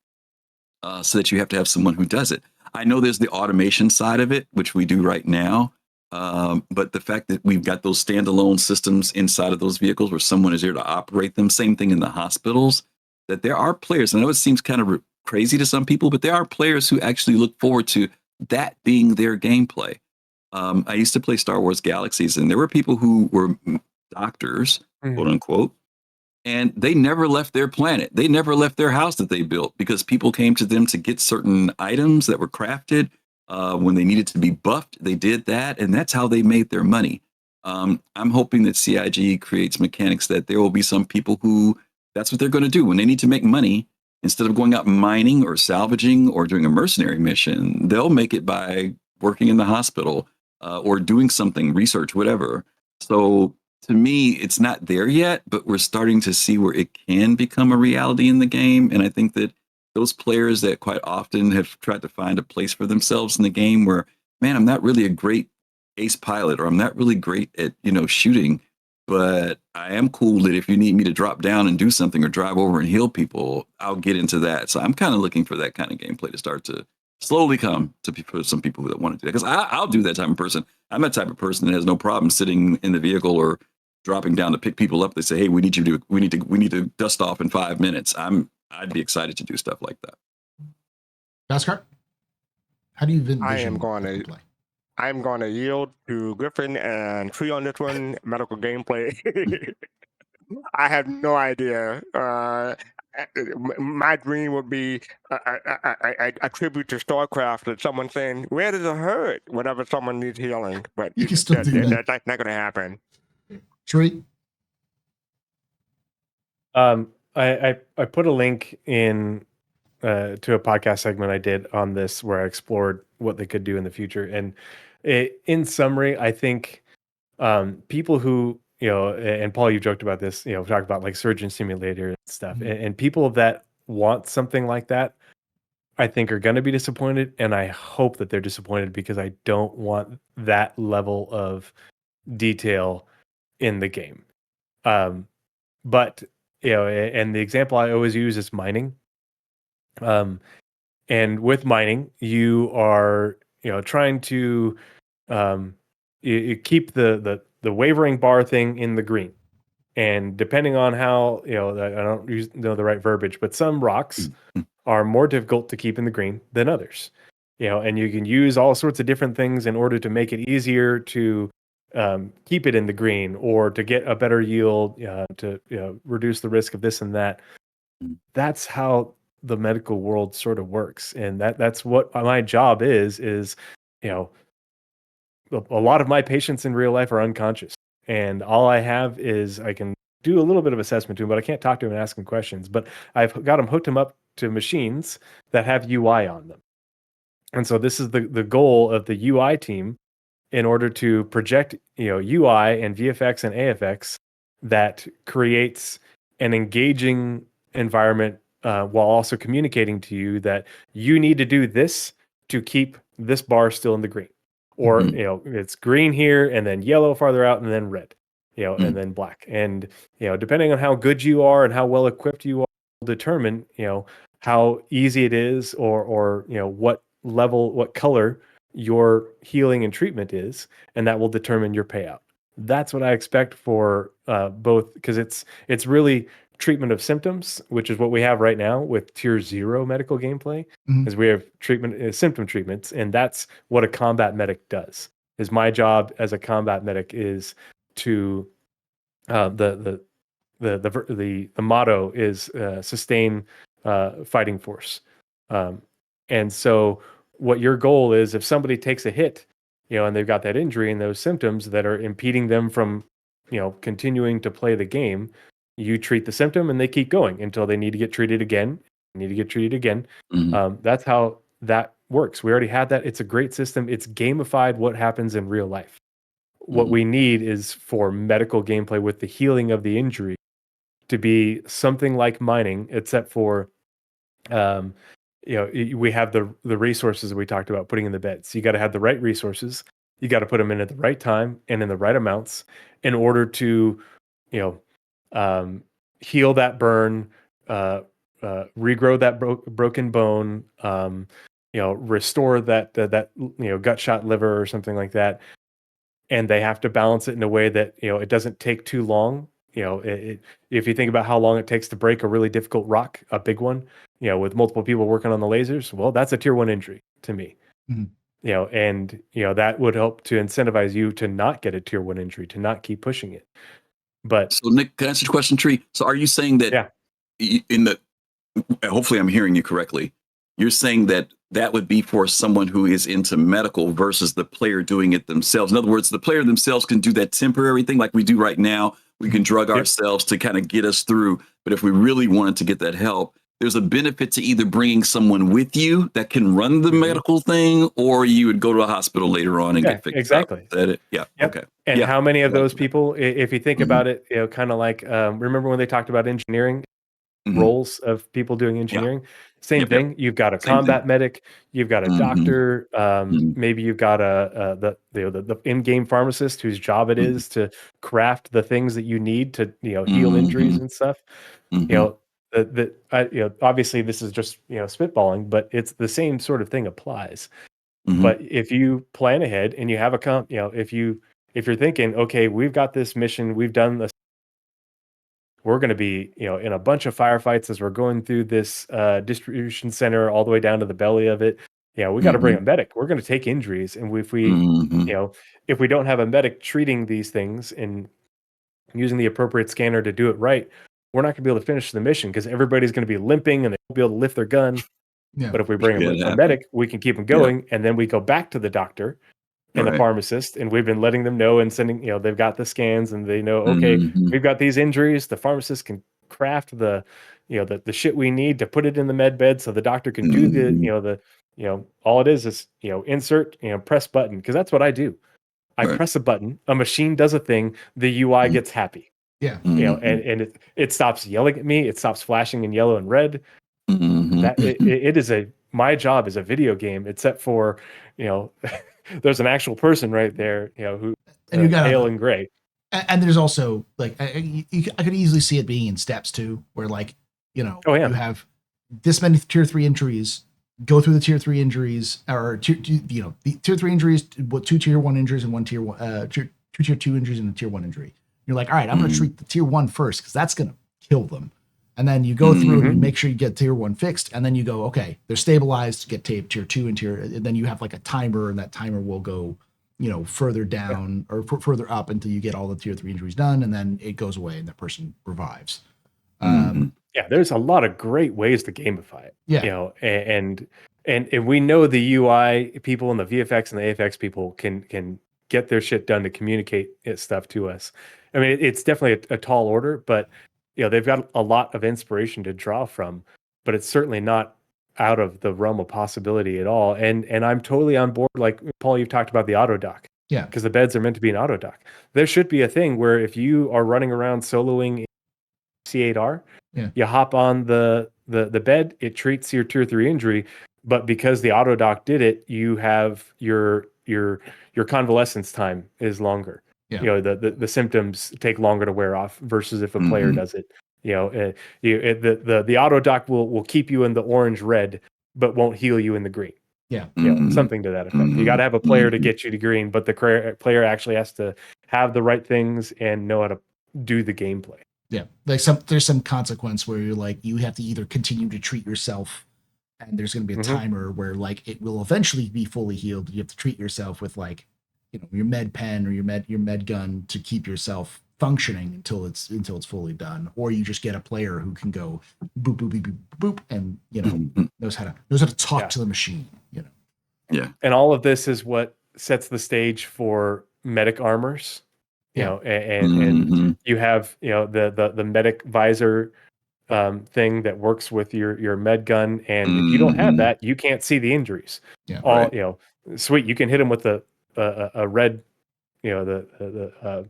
so that you have to have someone who does it. I know there's the automation side of it, which we do right now, but the fact that we've got those standalone systems inside of those vehicles where someone is there to operate them, same thing in the hospitals, that there are players, I know it seems kind of crazy to some people, but there are players who actually look forward to that being their gameplay. I used to play Star Wars Galaxies, and there were people who were doctors, quote unquote, and they never left their planet. They never left their house that they built because people came to them to get certain items that were crafted. When they needed to be buffed, they did that, and that's how they made their money. I'm hoping that CIG creates mechanics that there will be some people who that's what they're going to do when they need to make money. Instead of going out mining or salvaging or doing a mercenary mission, they'll make it by working in the hospital, or doing something, research, whatever. So to me, it's not there yet, but we're starting to see where it can become a reality in the game. And I think that those players that quite often have tried to find a place for themselves in the game where, man, I'm not really a great ace pilot, or I'm not really great at, shooting, but I am cool that if you need me to drop down and do something or drive over and heal people, I'll get into that. So I'm kind of looking for that kind of gameplay to start to slowly come to some people that want to do that, because I'll do that type of person. I'm that type of person that has no problem sitting in the vehicle or dropping down to pick people up. They say, "Hey, we need to dust off in 5 minutes." I'd be excited to do stuff like that. Bhaskar, how do you envision I'm going to yield to Griffin and Tree on this one. Medical gameplay. I have no idea. My dream would be a tribute to StarCraft, that someone saying, "Where does it hurt?" whenever someone needs healing. But you can still do that. That's not going to happen. Tree? I put a link in to a podcast segment I did on this where I explored what they could do in the future. And in summary, I think people who, and Paul, you joked about this, talk about like Surgeon Simulator and stuff, and people that want something like that, I think are going to be disappointed. And I hope that they're disappointed, because I don't want that level of detail in the game. But, and the example I always use is mining. And with mining, you are, trying to you keep the wavering bar thing in the green. And depending on how, I don't know the right verbiage, but some rocks are more difficult to keep in the green than others. And you can use all sorts of different things in order to make it easier to keep it in the green, or to get a better yield, to reduce the risk of this and that. That's how the medical world sort of works, and that's what my job is. A lot of my patients in real life are unconscious, and all I have is I can do a little bit of assessment to them, but I can't talk to them and ask them questions. But I've got them hooked them up to machines that have UI on them, and so this is the goal of the UI team, in order to project UI and VFX and AFX that creates an engaging environment, while also communicating to you that you need to do this to keep this bar still in the green, or it's green here and then yellow farther out and then red, and then black, and depending on how good you are and how well equipped you are, will determine how easy it is, or what level, what color your healing and treatment is, and that will determine your payout. That's what I expect for both, because it's really treatment of symptoms, which is what we have right now with tier 0 medical gameplay, is we have symptom treatments, and that's what a combat medic does. Is my job as a combat medic is to the motto is sustain fighting force. And so what your goal is, if somebody takes a hit, and they've got that injury and those symptoms that are impeding them from, continuing to play the game, you treat the symptom and they keep going until they need to get treated again, Mhm. That's how that works. We already had that. It's a great system. It's gamified what happens in real life. What Mhm. we need is for medical gameplay with the healing of the injury to be something like mining, except for, we have the resources that we talked about putting in the beds. You got to have the right resources. You got to put them in at the right time and in the right amounts in order to, heal that burn, regrow that broken bone, restore that gut shot liver or something like that. And they have to balance it in a way that it doesn't take too long. If you think about how long it takes to break a really difficult rock, a big one, with multiple people working on the lasers, well, that's a tier 1 injury to me. Mhm. And that would help to incentivize you to not get a tier 1 injury, to not keep pushing it. But So Nick, can I ask you a question, Tree? So are you saying that yeah, in the, hopefully I'm hearing you correctly, you're saying that that would be for someone who is into medical versus the player doing it themselves? In other words, the player themselves can do that temporary thing like we do right now. We can drug Yep. ourselves to kind of get us through. But if we really wanted to get that help, there's a benefit to either bringing someone with you that can run the medical thing, or you would go to a hospital later on and yeah, get fixed exactly. up. Is that it? Yeah. Yep. Okay. And Yeah. how many of I like those that. people, if you think Mhm. about it, kind of like, remember when they talked about engineering Mhm. roles of people doing engineering? Same Yep. thing. You've got a Same thing. combat medic, you've got a Mhm. doctor, Mhm. maybe you've got the in-game pharmacist whose job it Mhm. is to craft the things that you need to heal injuries Mhm. and stuff. Mhm. Obviously this is just spitballing, but it's the same sort of thing applies. Mhm. But if you plan ahead and you have if you're thinking, okay, we've got this mission, we've done this, we're going to be in a bunch of firefights as we're going through this distribution center all the way down to the belly of it. We got to bring a medic. We're going to take injuries, and if we Mhm. if we don't have a medic treating these things and using the appropriate scanner to do it right, we're not going to be able to finish the mission because everybody's going to be limping and they won't be able to lift their gun. Yeah. But if we bring Yeah, it a happened. medic, we can keep them going, and then we go back to the doctor and the Right. pharmacist, and we've been letting them know and sending, they've got the scans and they know, okay, Mhm. we've got these injuries. The pharmacist can craft the shit we need to put it in the med bed so the doctor can do Mhm. all it is insert, press button, because that's what I do. I Right. press a button, a machine does a thing, the UI Mhm. gets happy, Yeah. and Mhm. it stops yelling at me, it stops flashing in yellow and red. That Mhm. it is my job is a video game, except for there's an actual person right there, who And you got pale to, and gray. and there's also like, I could easily see it being in steps too, where like, Oh yeah. you have this many tier 3 injuries, go through the tier 3 injuries, or the tier 3 injuries, what, 2 tier 1 injuries and 1 tier 1, 2 tier 2 injuries and a tier 1 injury. You're like, all right, I'm going to Mhm. treat the tier 1 first because that's going to kill them. And then you go through and you Mhm. make sure you get tier 1 fixed. And then you go, okay, they're stabilized, get tier 2 and then you have like a timer, and that timer will go, further down or further up until you get all the tier 3 injuries done. And then it goes away and the person revives. Mhm. Yeah, there's a lot of great ways to gamify it. Yeah. And we know the UI people and the VFX and the AFX people can get their shit done to communicate stuff to us. I mean, it's definitely a tall order, but they've got a lot of inspiration to draw from, but it's certainly not out of the realm of possibility at all. And I'm totally on board. Like Paul, you've talked about the auto dock. Yeah. Because the beds are meant to be an auto dock. There should be a thing where if you are running around soloing C8R, Yeah. you hop on the bed, it treats your tier 3 injury, but because the auto dock did it, you have your convalescence time is longer. Yeah. The symptoms take longer to wear off versus if a player Mhm. does it. The auto dock will keep you in the orange red, but won't heal you in the green. Yeah. Mhm. Something to that effect. You got to have a player to get you to green, but the player actually has to have the right things and know how to do the gameplay. Yeah. Like there's some consequence where you're like, you have to either continue to treat yourself, and there's going to be a timer where like it will eventually be fully healed. You have to treat yourself with like, your med pen or your med gun to keep yourself functioning until it's fully done, or you just get a player who can go boop boop boop boop boop, and knows how to talk to the machine. Yeah. And all of this is what sets the stage for medic armors. And you have the medic visor thing that works with your med gun, and if you don't have that, you can't see the injuries. Yeah, all sweet. You can hit them with a red, the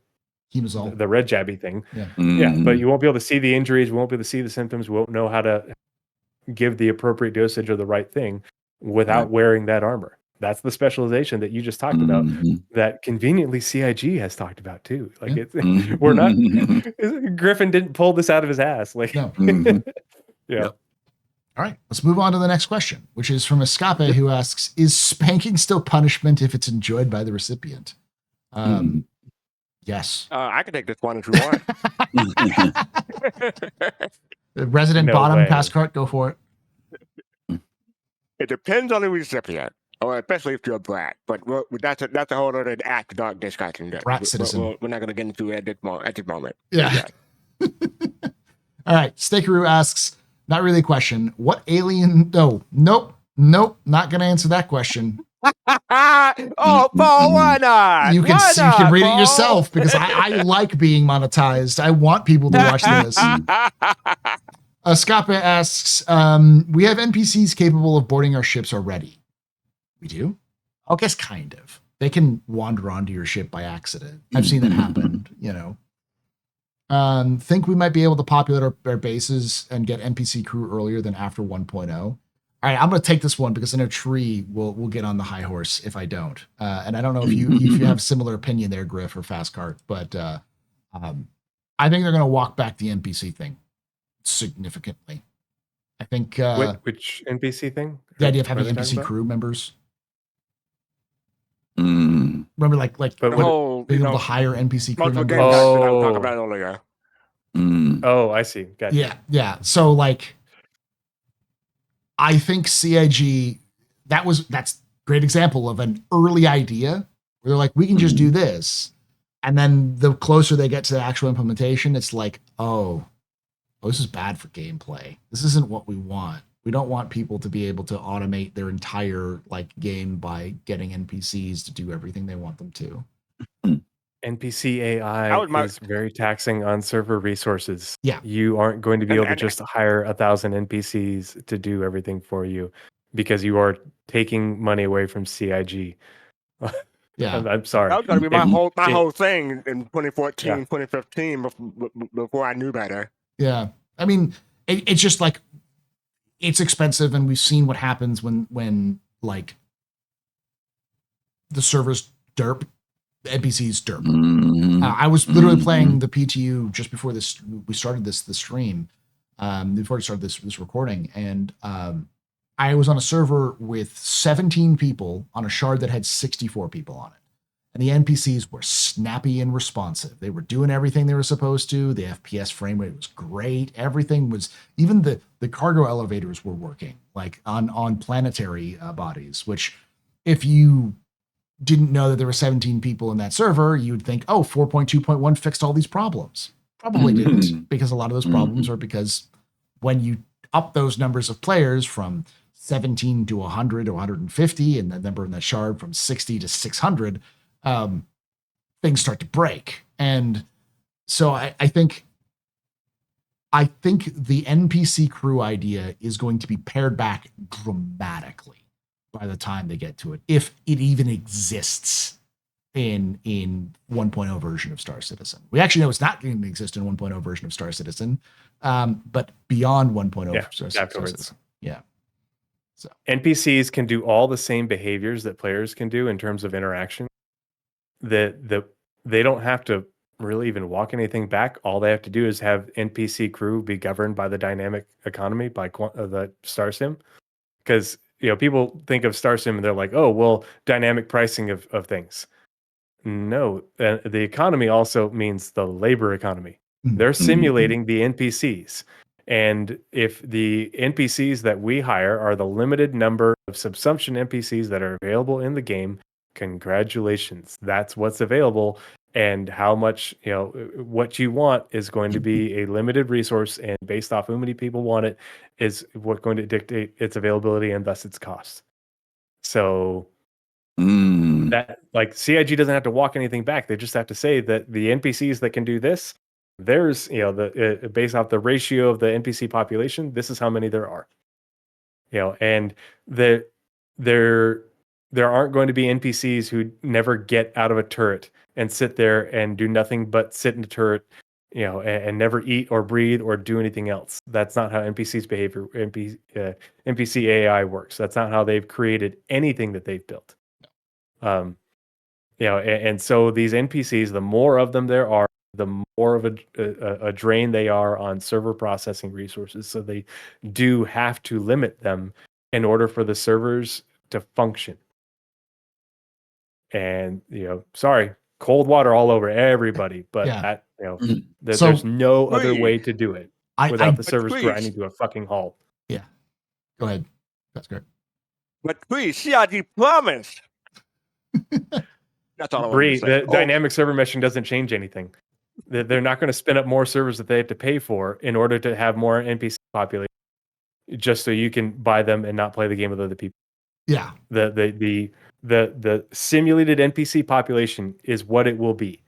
Hemazole. the red jabby thing. Yeah. But you won't be able to see the injuries. We won't be able to see the symptoms. We won't know how to give the appropriate dosage or the right thing without wearing that armor. That's the specialization that you just talked about, that conveniently CIG has talked about too. Like we're not, Griffin didn't pull this out of his ass. Like, no. Yeah. All right, let's move on to the next question, which is from Escape, who asks, is spanking still punishment if it's enjoyed by the recipient? Yes. I can take this one if you want. Resident bottom pass cart, go for it. It depends on the recipient, or especially if you're a brat. But that's a whole other after dark discussion. Brat citizen. We're not going to get into it at this moment. Yeah. All right. Stakeroo asks, not really a question. What alien? Nope. Not going to answer that question. Oh, Paul, why not? You can read it yourself, because I like being monetized. I want people to watch this. Escape asks, we have NPCs capable of boarding our ships already. We do? I guess kind of. They can wander onto your ship by accident. I've seen that happen, Think we might be able to populate our bases and get NPC crew earlier than after 1.0. All right, I'm going to take this one because I know Tree will get on the high horse if I don't. And I don't know if you have a similar opinion there, Griff or Fastcart, but I think they're going to walk back the NPC thing significantly. I think which NPC thing? The idea of having NPC crew members. Remember, like being able to hire NPC crew members. I was talking about earlier. Oh, I see. Gotcha. Yeah. So like, I think CIG that's a great example of an early idea where they're like, we can just do this, and then the closer they get to the actual implementation, it's like, oh, this is bad for gameplay. This isn't what we want. We don't want people to be able to automate their entire game by getting NPCs to do everything they want them to. NPC AI is very taxing on server resources. Yeah. You aren't going to be able to just hire 1,000 NPCs to do everything for you, because you are taking money away from CIG. Yeah. I'm sorry. That was going to be my whole thing in 2014, 2015, before I knew better. Yeah. I mean, it's just like, it's expensive, and we've seen what happens when the servers derp, the NPCs derp. I was literally playing the PTU just before we started this stream, before we started this recording, and I was on a server with 17 people on a shard that had 64 people on it. And the NPCs were snappy and responsive. They were doing everything they were supposed to. The FPS frame rate was great. Everything was, even the cargo elevators were working, on planetary bodies, which, if you didn't know that there were 17 people in that server, you'd think, oh, 4.2.1 fixed all these problems. Probably didn't, because a lot of those problems are because when you up those numbers of players from 17 to 100 or 150, and the number in the shard from 60 to 600, things start to break. And so I think the NPC crew idea is going to be pared back dramatically by the time they get to it, if it even exists in 1.0 version of Star Citizen. We actually know it's not going to exist in 1.0 version of Star Citizen, but beyond 1.0 Star Citizen. Yeah. So NPCs can do all the same behaviors that players can do in terms of interaction. That they don't have to really even walk anything back. All they have to do is have NPC crew be governed by the dynamic economy, by the Star Sim. Because people think of Star Sim and they're like, oh, well, dynamic pricing of things. No, the economy also means the labor economy. They're simulating the NPCs. And if the NPCs that we hire are the limited number of subsumption NPCs that are available in the game, congratulations, that's what's available. And how much, what you want is going to be a limited resource, and based off how many people want it is what's going to dictate its availability and thus its cost. So that, like, CIG doesn't have to walk anything back. They just have to say that the NPCs that can do this, there's, based off the ratio of the NPC population, this is how many there are. And there aren't going to be NPCs who never get out of a turret and sit there and do nothing but sit in the turret, and never eat or breathe or do anything else. That's not how NPCs behavior, NPC AI works. That's not how they've created anything that they've built. And so these NPCs, the more of them there are, the more of a drain they are on server processing resources. So they do have to limit them in order for the servers to function. And, sorry, cold water all over everybody, but that, there's no other way to do it without the servers grinding to a fucking halt. Yeah. Go ahead. That's great. But please, CIG promise. That's all I want to say. The dynamic server meshing doesn't change anything. They're not going to spin up more servers that they have to pay for in order to have more NPC population, just so you can buy them and not play the game with other people. Yeah. The simulated NPC population is what it will be.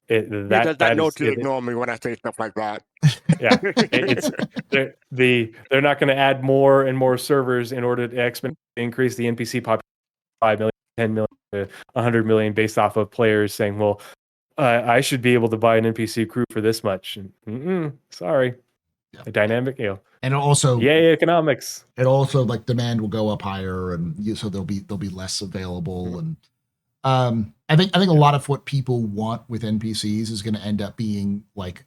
Does not know to ignore me when I say stuff like that. Yeah, they're not going to add more and more servers in order to exponentially increase the NPC population 5 million, 10 million, 100 million based off of players saying, well, I should be able to buy an NPC crew for this much. Sorry. Yeah. The dynamic, and also, economics. It also, like, demand will go up higher, and so there'll be less available. And I think a lot of what people want with NPCs is going to end up being like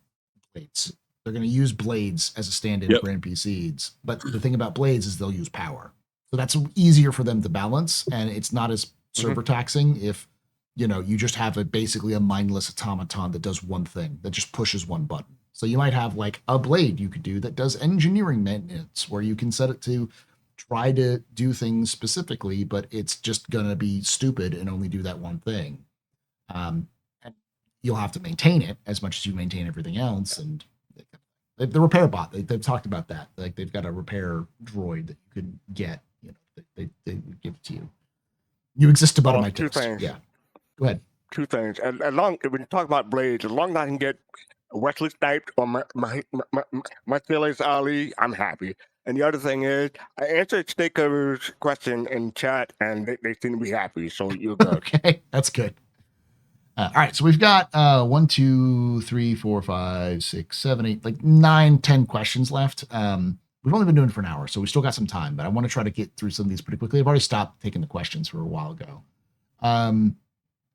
blades. They're going to use blades as a stand-in for NPCs, but the thing about blades is they'll use power, so that's easier for them to balance, and it's not as server taxing if you just have basically a mindless automaton that does one thing, that just pushes one button. So you might have like a blade you could do that does engineering maintenance, where you can set it to try to do things specifically, but it's just going to be stupid and only do that one thing. And you'll have to maintain it as much as you maintain everything else. And the repair bot, they've talked about that. Like, they've got a repair droid that you could get, they would give it to you. You exist to butter my toast. Yeah. Go ahead. Two things. As long, when you talk about blades, as long as I can get Wesley Snipes or my Phyllis Ali, I'm happy. And the other thing is, I answered Snaker's question in chat, and they seem to be happy. So you're good. Okay, that's good. All right, so we've got 1, 2, 3, 4, 5, 6, 7, 8, like 9, 10 questions left. We've only been doing it for an hour, so we still got some time, but I want to try to get through some of these pretty quickly. I've already stopped taking the questions for a while ago.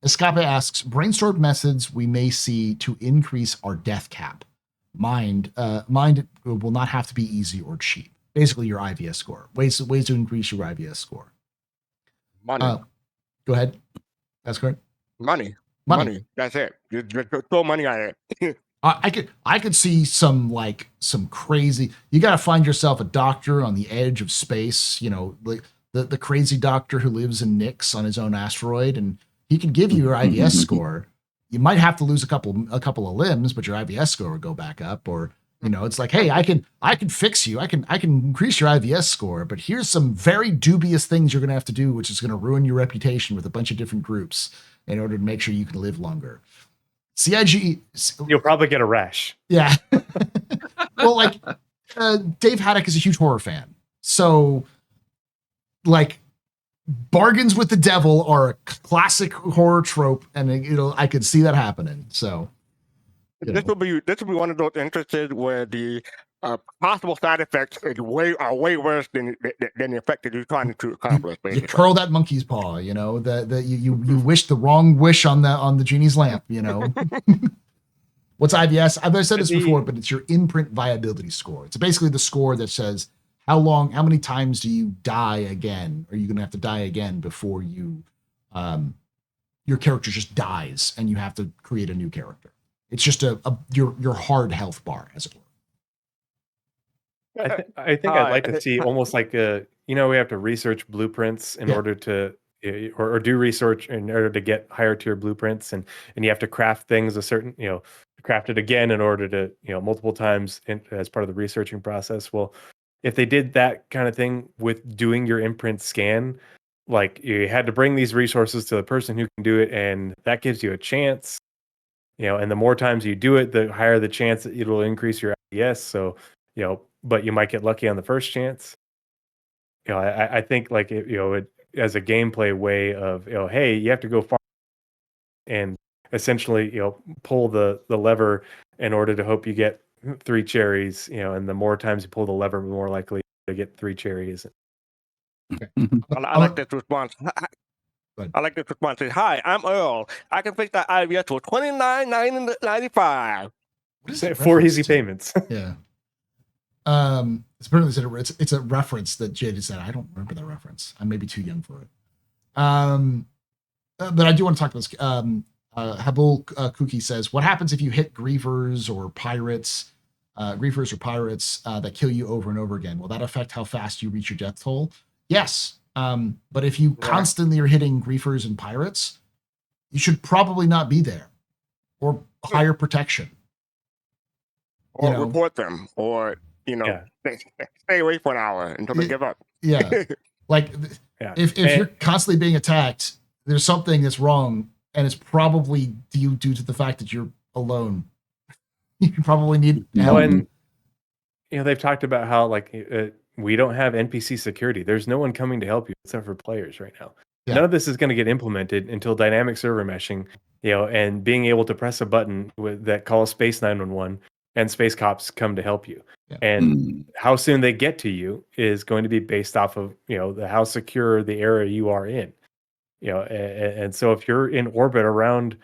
Escape asks, brainstorm methods we may see to increase our death cap. Mind will not have to be easy or cheap. Basically, your IVS score. Ways to increase your IVS score. Money. Go ahead. That's correct. Money. That's it. Just throw money at it. I could see some crazy. You got to find yourself a doctor on the edge of space. Like the crazy doctor who lives in Nix on his own asteroid, and he can give you your IVS score. You might have to lose a couple of limbs, but your IVS score will go back up. Or it's like, hey, I can fix you. I can increase your IVS score, but here's some very dubious things you're going to have to do, which is going to ruin your reputation with a bunch of different groups in order to make sure you can live longer. CIG, you'll probably get a rash. Yeah. Well, like Dave Haddock is a huge horror fan, so like bargains with the devil are a classic horror trope, and I could see that happening. So this will be one of those instances where the possible side effects are way worse than the effect that you're trying to accomplish. You curl that monkey's paw, that you wish the wrong wish on the genie's lamp. What's IVS? I've said this before, but it's your imprint viability score. It's basically the score that says how many times do you die again? Are you going to have to die again before you, your character just dies and you have to create a new character? It's just your hard health bar, as it were. I think I'd like to see almost like we have to research blueprints in order to or do research in order to get higher tier blueprints, and you have to craft things a certain, craft it again in order to, multiple times as part of the researching process. Well, if they did that kind of thing with doing your imprint scan, like you had to bring these resources to the person who can do it, and that gives you a chance, and the more times you do it, the higher the chance that it'll increase your IDS. So, but you might get lucky on the first chance. I think like it as a gameplay way of, hey, you have to go far and essentially, pull the lever in order to hope you get 3 cherries, and the more times you pull the lever, the more likely to get 3 cherries. I like this response. I like this response. Hi, I'm Earl. I can fix that IVS for $29.95. 4 easy payments. Yeah. It's apparently it's a reference that Jade said. I don't remember that reference. I may be too young for it. But I do want to talk about this. Habul Kuki says, "What happens if you hit griefers or pirates that kill you over and over again? Will that affect how fast you reach your death toll?" Yes. But if you constantly are hitting griefers and pirates, you should probably not be there, or higher protection. Or report them, or stay away for an hour until they give up. Yeah. Like if you're constantly being attacked, there's something that's wrong, and it's probably due to the fact that you're alone. You probably need help. And they've talked about how we don't have NPC security. There's no one coming to help you except for players right now. Yeah. None of this is going to get implemented until dynamic server meshing, and being able to press a button that calls Space 911 and space cops come to help you. Yeah. And how soon they get to you is going to be based off of, how secure the area you are in. And so if you're in orbit around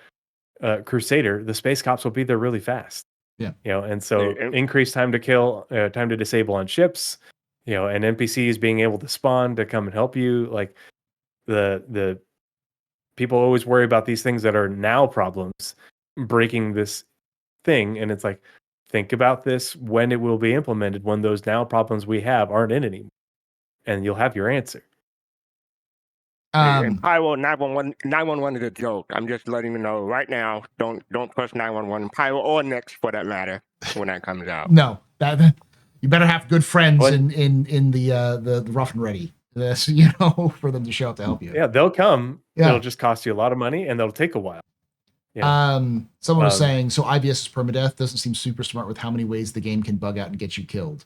Crusader, the space cops will be there really fast. Yeah. And so increased time to kill, time to disable on ships, and NPCs being able to spawn to come and help you. Like the people always worry about these things that are now problems breaking this thing. And it's like, think about this when it will be implemented, when those now problems we have aren't in anymore, and you'll have your answer. And Pyro 911 is a joke. I'm just letting you know right now. Don't press 911, Pyro or Nix for that matter, when that comes out. No, that you better have good friends in the rough and ready. This, for them to show up to help you. Yeah, they'll come. Yeah. It'll just cost you a lot of money, and they'll take a while. Yeah. Someone was saying, so IBS is permadeath. Doesn't seem super smart with how many ways the game can bug out and get you killed.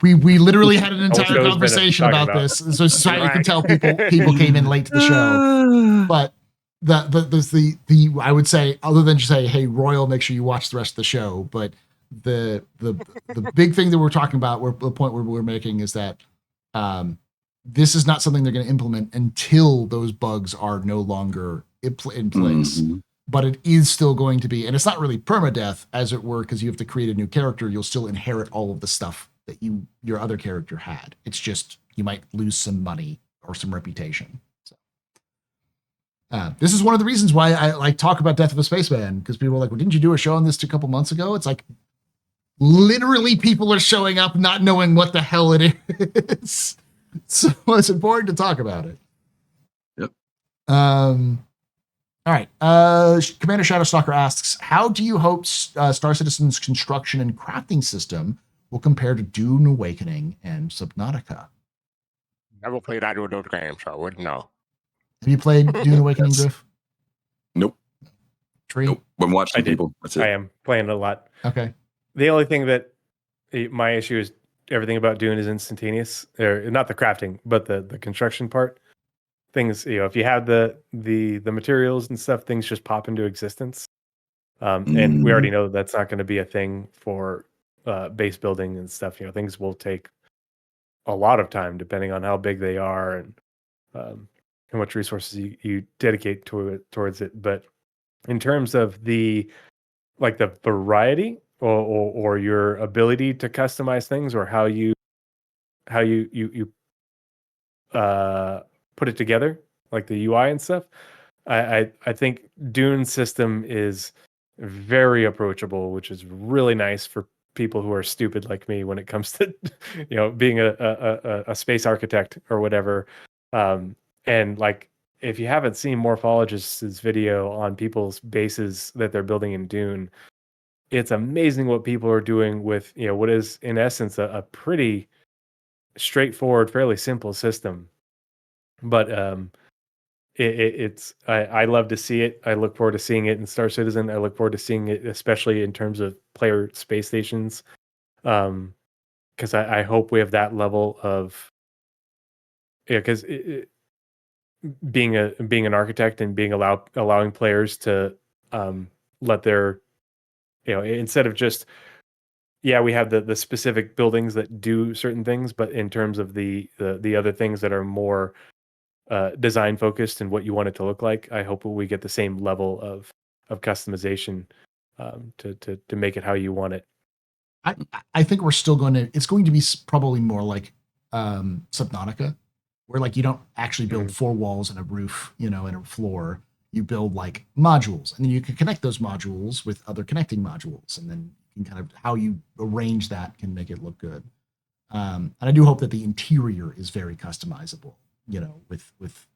We literally had an entire conversation about this, so society can tell people came in late to the show. But the I would say, other than just say, hey, Royal, make sure you watch the rest of the show. But the big thing that we're talking about, the point where we're making is that this is not something they're going to implement until those bugs are no longer in place. Mm-hmm. But it is still going to be, and it's not really permadeath, as it were, because you have to create a new character. You'll still inherit all of the stuff that your other character had. It's just you might lose some money or some reputation. So this is one of the reasons why I talk about Death of a Spaceman, because people are like, well, didn't you do a show on this a couple months ago? It's like literally people are showing up not knowing what the hell it is. So it's important to talk about it. Yep. All right. Commander Shadowstalker asks, how do you hope Star Citizen's construction and crafting system will compare to Dune Awakening and Subnautica? Never played either of those games, so I wouldn't know. Have you played Dune Awakening, Griff? Nope. Tree? Nope. I'm watching people. That's it. I am playing a lot. Okay. The only thing that my issue is everything about Dune is instantaneous. Or not the crafting, but the construction part. Things, if you have the materials and stuff, things just pop into existence. And we already know that's not going to be a thing for base building and stuff. Things will take a lot of time depending on how big they are and how much resources you dedicate towards it. But in terms of the variety or your ability to customize things, or how you put it together, like the UI and stuff, I think Dune's system is very approachable, which is really nice for people who are stupid like me when it comes to being a space architect or whatever. And like, if you haven't seen Morphologist's video on people's bases that they're building in Dune, it's amazing what people are doing with what is in essence a pretty straightforward, fairly simple system. But I love to see it. I look forward to seeing it in Star Citizen. I look forward to seeing it, especially in terms of player space stations, because I hope we have that level of because being an architect and allowing players to let their instead of just we have the specific buildings that do certain things, but in terms of the other things that are more design focused and what you want it to look like, I hope we get the same level of customization to make it how you want it. I think we're still it's going to be probably more like Subnautica, where like you don't actually build 4 walls and a roof, and a floor. You build like modules, and then you can connect those modules with other connecting modules, and then you can kind of how you arrange that can make it look good. And I do hope that the interior is very customizable, with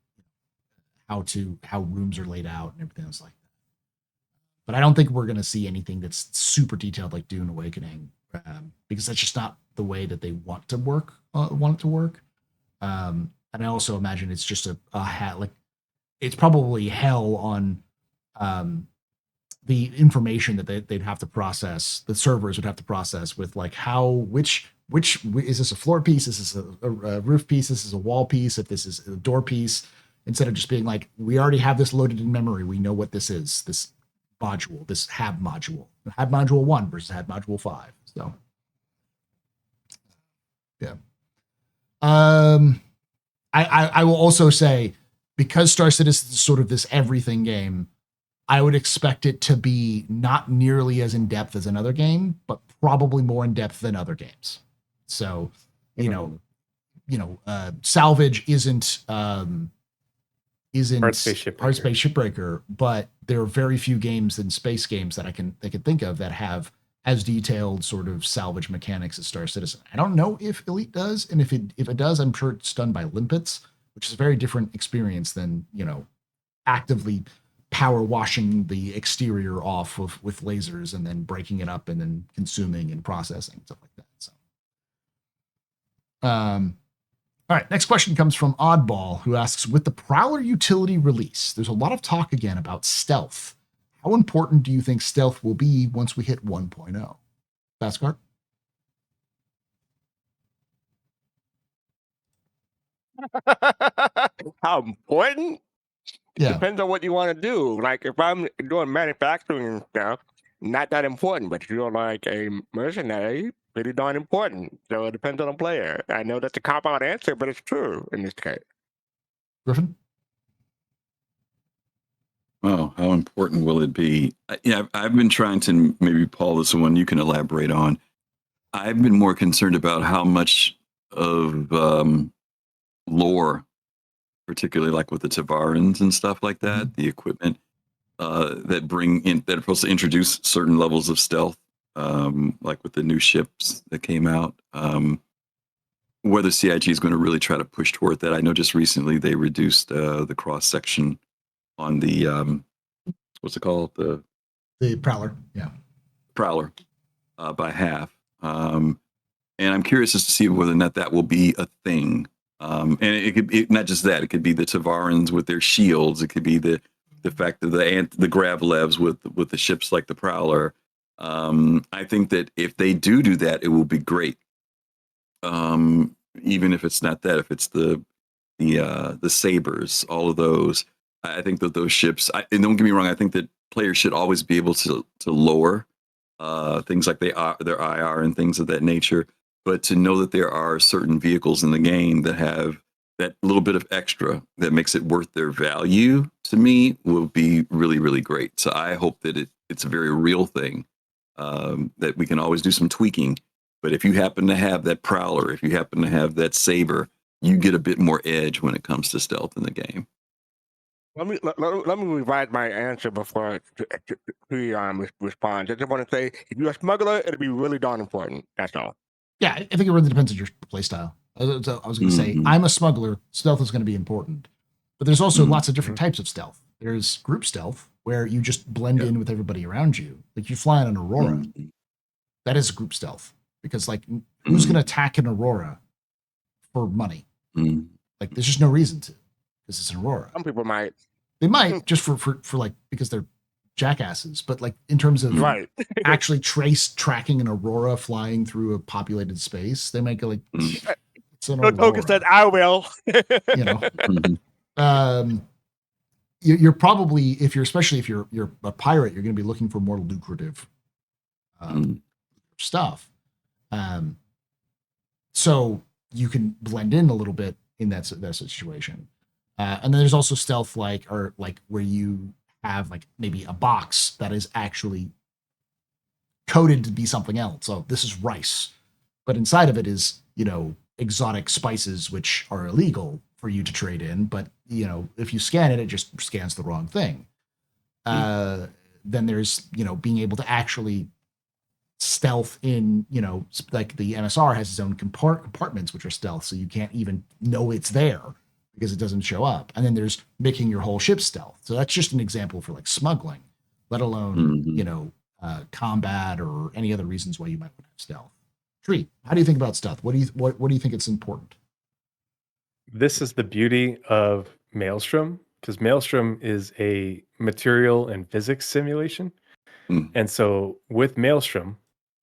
how rooms are laid out and everything else like that. But I don't think we're going to see anything that's super detailed like Dune Awakening, because that's just not the way that they want it to work. And I also imagine it's just it's probably hell on the information that they'd have to process, the servers would have to process with like which is this a floor piece? Is this a roof piece? This is a wall piece? If this is a door piece, instead of just being like, we already have this loaded in memory. We know what this is, this module, this HAB module, HAB module 1 versus HAB module 5. So, yeah. I will also say, because Star Citizen is sort of this everything game, I would expect it to be not nearly as in depth as another game, but probably more in depth than other games. So, Salvage isn't Hard Space Shipbreaker, but there are very few games in space games that I can think of that have as detailed sort of salvage mechanics as Star Citizen. I don't know if Elite does, and if it does, I'm sure it's done by Limpets, which is a very different experience than actively power washing the exterior off with lasers and then breaking it up and then consuming and processing, stuff like that. So, all right, next question comes from Oddball, who asks, with the Prowler utility release, there's a lot of talk again about stealth. How important do you think stealth will be once we hit 1.0? Baskar? How important? Yeah. Depends on what you want to do. Like if I'm doing manufacturing and stuff, not that important. But if you're like a mercenary, pretty darn important. So it depends on the player. I know that's a cop-out answer, but it's true in this case. Griffin? Oh, how important will it be? I've been trying to, maybe Paul, this is one you can elaborate on. I've been more concerned about how much of lore, particularly like with the Tavarans and stuff like that, the equipment that are supposed to introduce certain levels of stealth, like with the new ships that came out. Whether CIG is going to really try to push toward that. I know just recently they reduced the cross section on the what's it called, the Prowler, Prowler, by half, and I'm curious as to see whether or not that will be a thing. And it could be not just that; it could be the Tavarans with their shields. It could be the fact that the Gravlevs with the ships like the Prowler. I think that if they do that, it will be great. Even if it's not that, if it's the Sabers, all of those. I think that those ships, and don't get me wrong, I think that players should always be able to lower things like their IR and things of that nature. But to know that there are certain vehicles in the game that have that little bit of extra that makes it worth their value, to me, will be really, really great. So I hope that it's a very real thing, that we can always do some tweaking. But if you happen to have that Prowler, if you happen to have that Saber, you get a bit more edge when it comes to stealth in the game. Let me revise my answer before responds. I just want to say, if you're a smuggler, it'll be really darn important. That's all. Yeah, I think it really depends on your play style. I was going to say, Mhm. I'm a smuggler. Stealth is going to be important, but there's also Mhm. lots of different types of stealth. There's group stealth where you just blend in with everybody around you. Like you fly in an Aurora, Mhm. that is group stealth because like who's going to attack an Aurora for money? Mhm. Like there's just no reason to because it's an Aurora. Some people might. They might just for like because they're jackasses, but like in terms of Right. actually tracking an Aurora flying through a populated space, they might go like Mhm. it's an Token Aurora. said, I will. You know, Mhm. you're probably especially if you're a pirate, you're going to be looking for more lucrative Mhm. stuff. So you can blend in a little bit in that situation. And then there's also stealth like where you have like maybe a box that is actually coded to be something else. So this is rice, but inside of it is, exotic spices, which are illegal for you to trade in. But, if you scan it, it just scans the wrong thing. Then there's, being able to actually stealth in, like the MSR has its own compartments, which are stealth. So you can't even know it's there because it doesn't show up. And then there's making your whole ship stealth. So that's just an example for like smuggling, let alone, Mhm. Combat or any other reasons why you might want to have stealth. Tree, how do you think about stealth? What do you think it's important? This is the beauty of Maelstrom, because Maelstrom is a material and physics simulation. Mhm. And so with Maelstrom,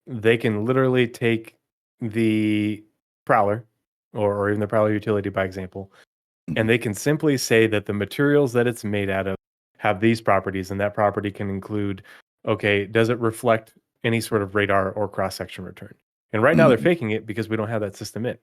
they can literally take the Prowler or even the Prowler utility, by example, and they can simply say that the materials that it's made out of have these properties, and that property can include, okay, does it reflect any sort of radar or cross-section return? And right now they're Mhm. faking it because we don't have that system in.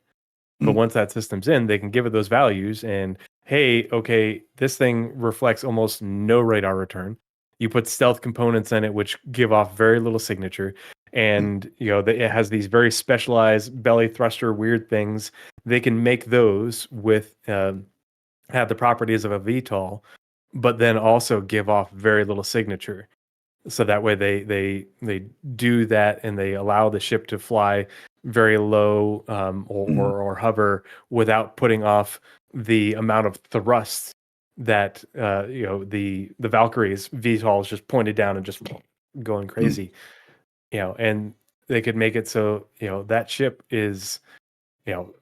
But Mhm. once that system's in, they can give it those values and, hey, okay, this thing reflects almost no radar return. You put stealth components in it, which give off very little signature. And, it has these very specialized belly thruster weird things. They can make those with, have the properties of a VTOL, but then also give off very little signature. So that way they do that and they allow the ship to fly very low or hover without putting off the amount of thrust that the Valkyrie's VTOL is just pointed down and just going crazy. And they could make it so that ship is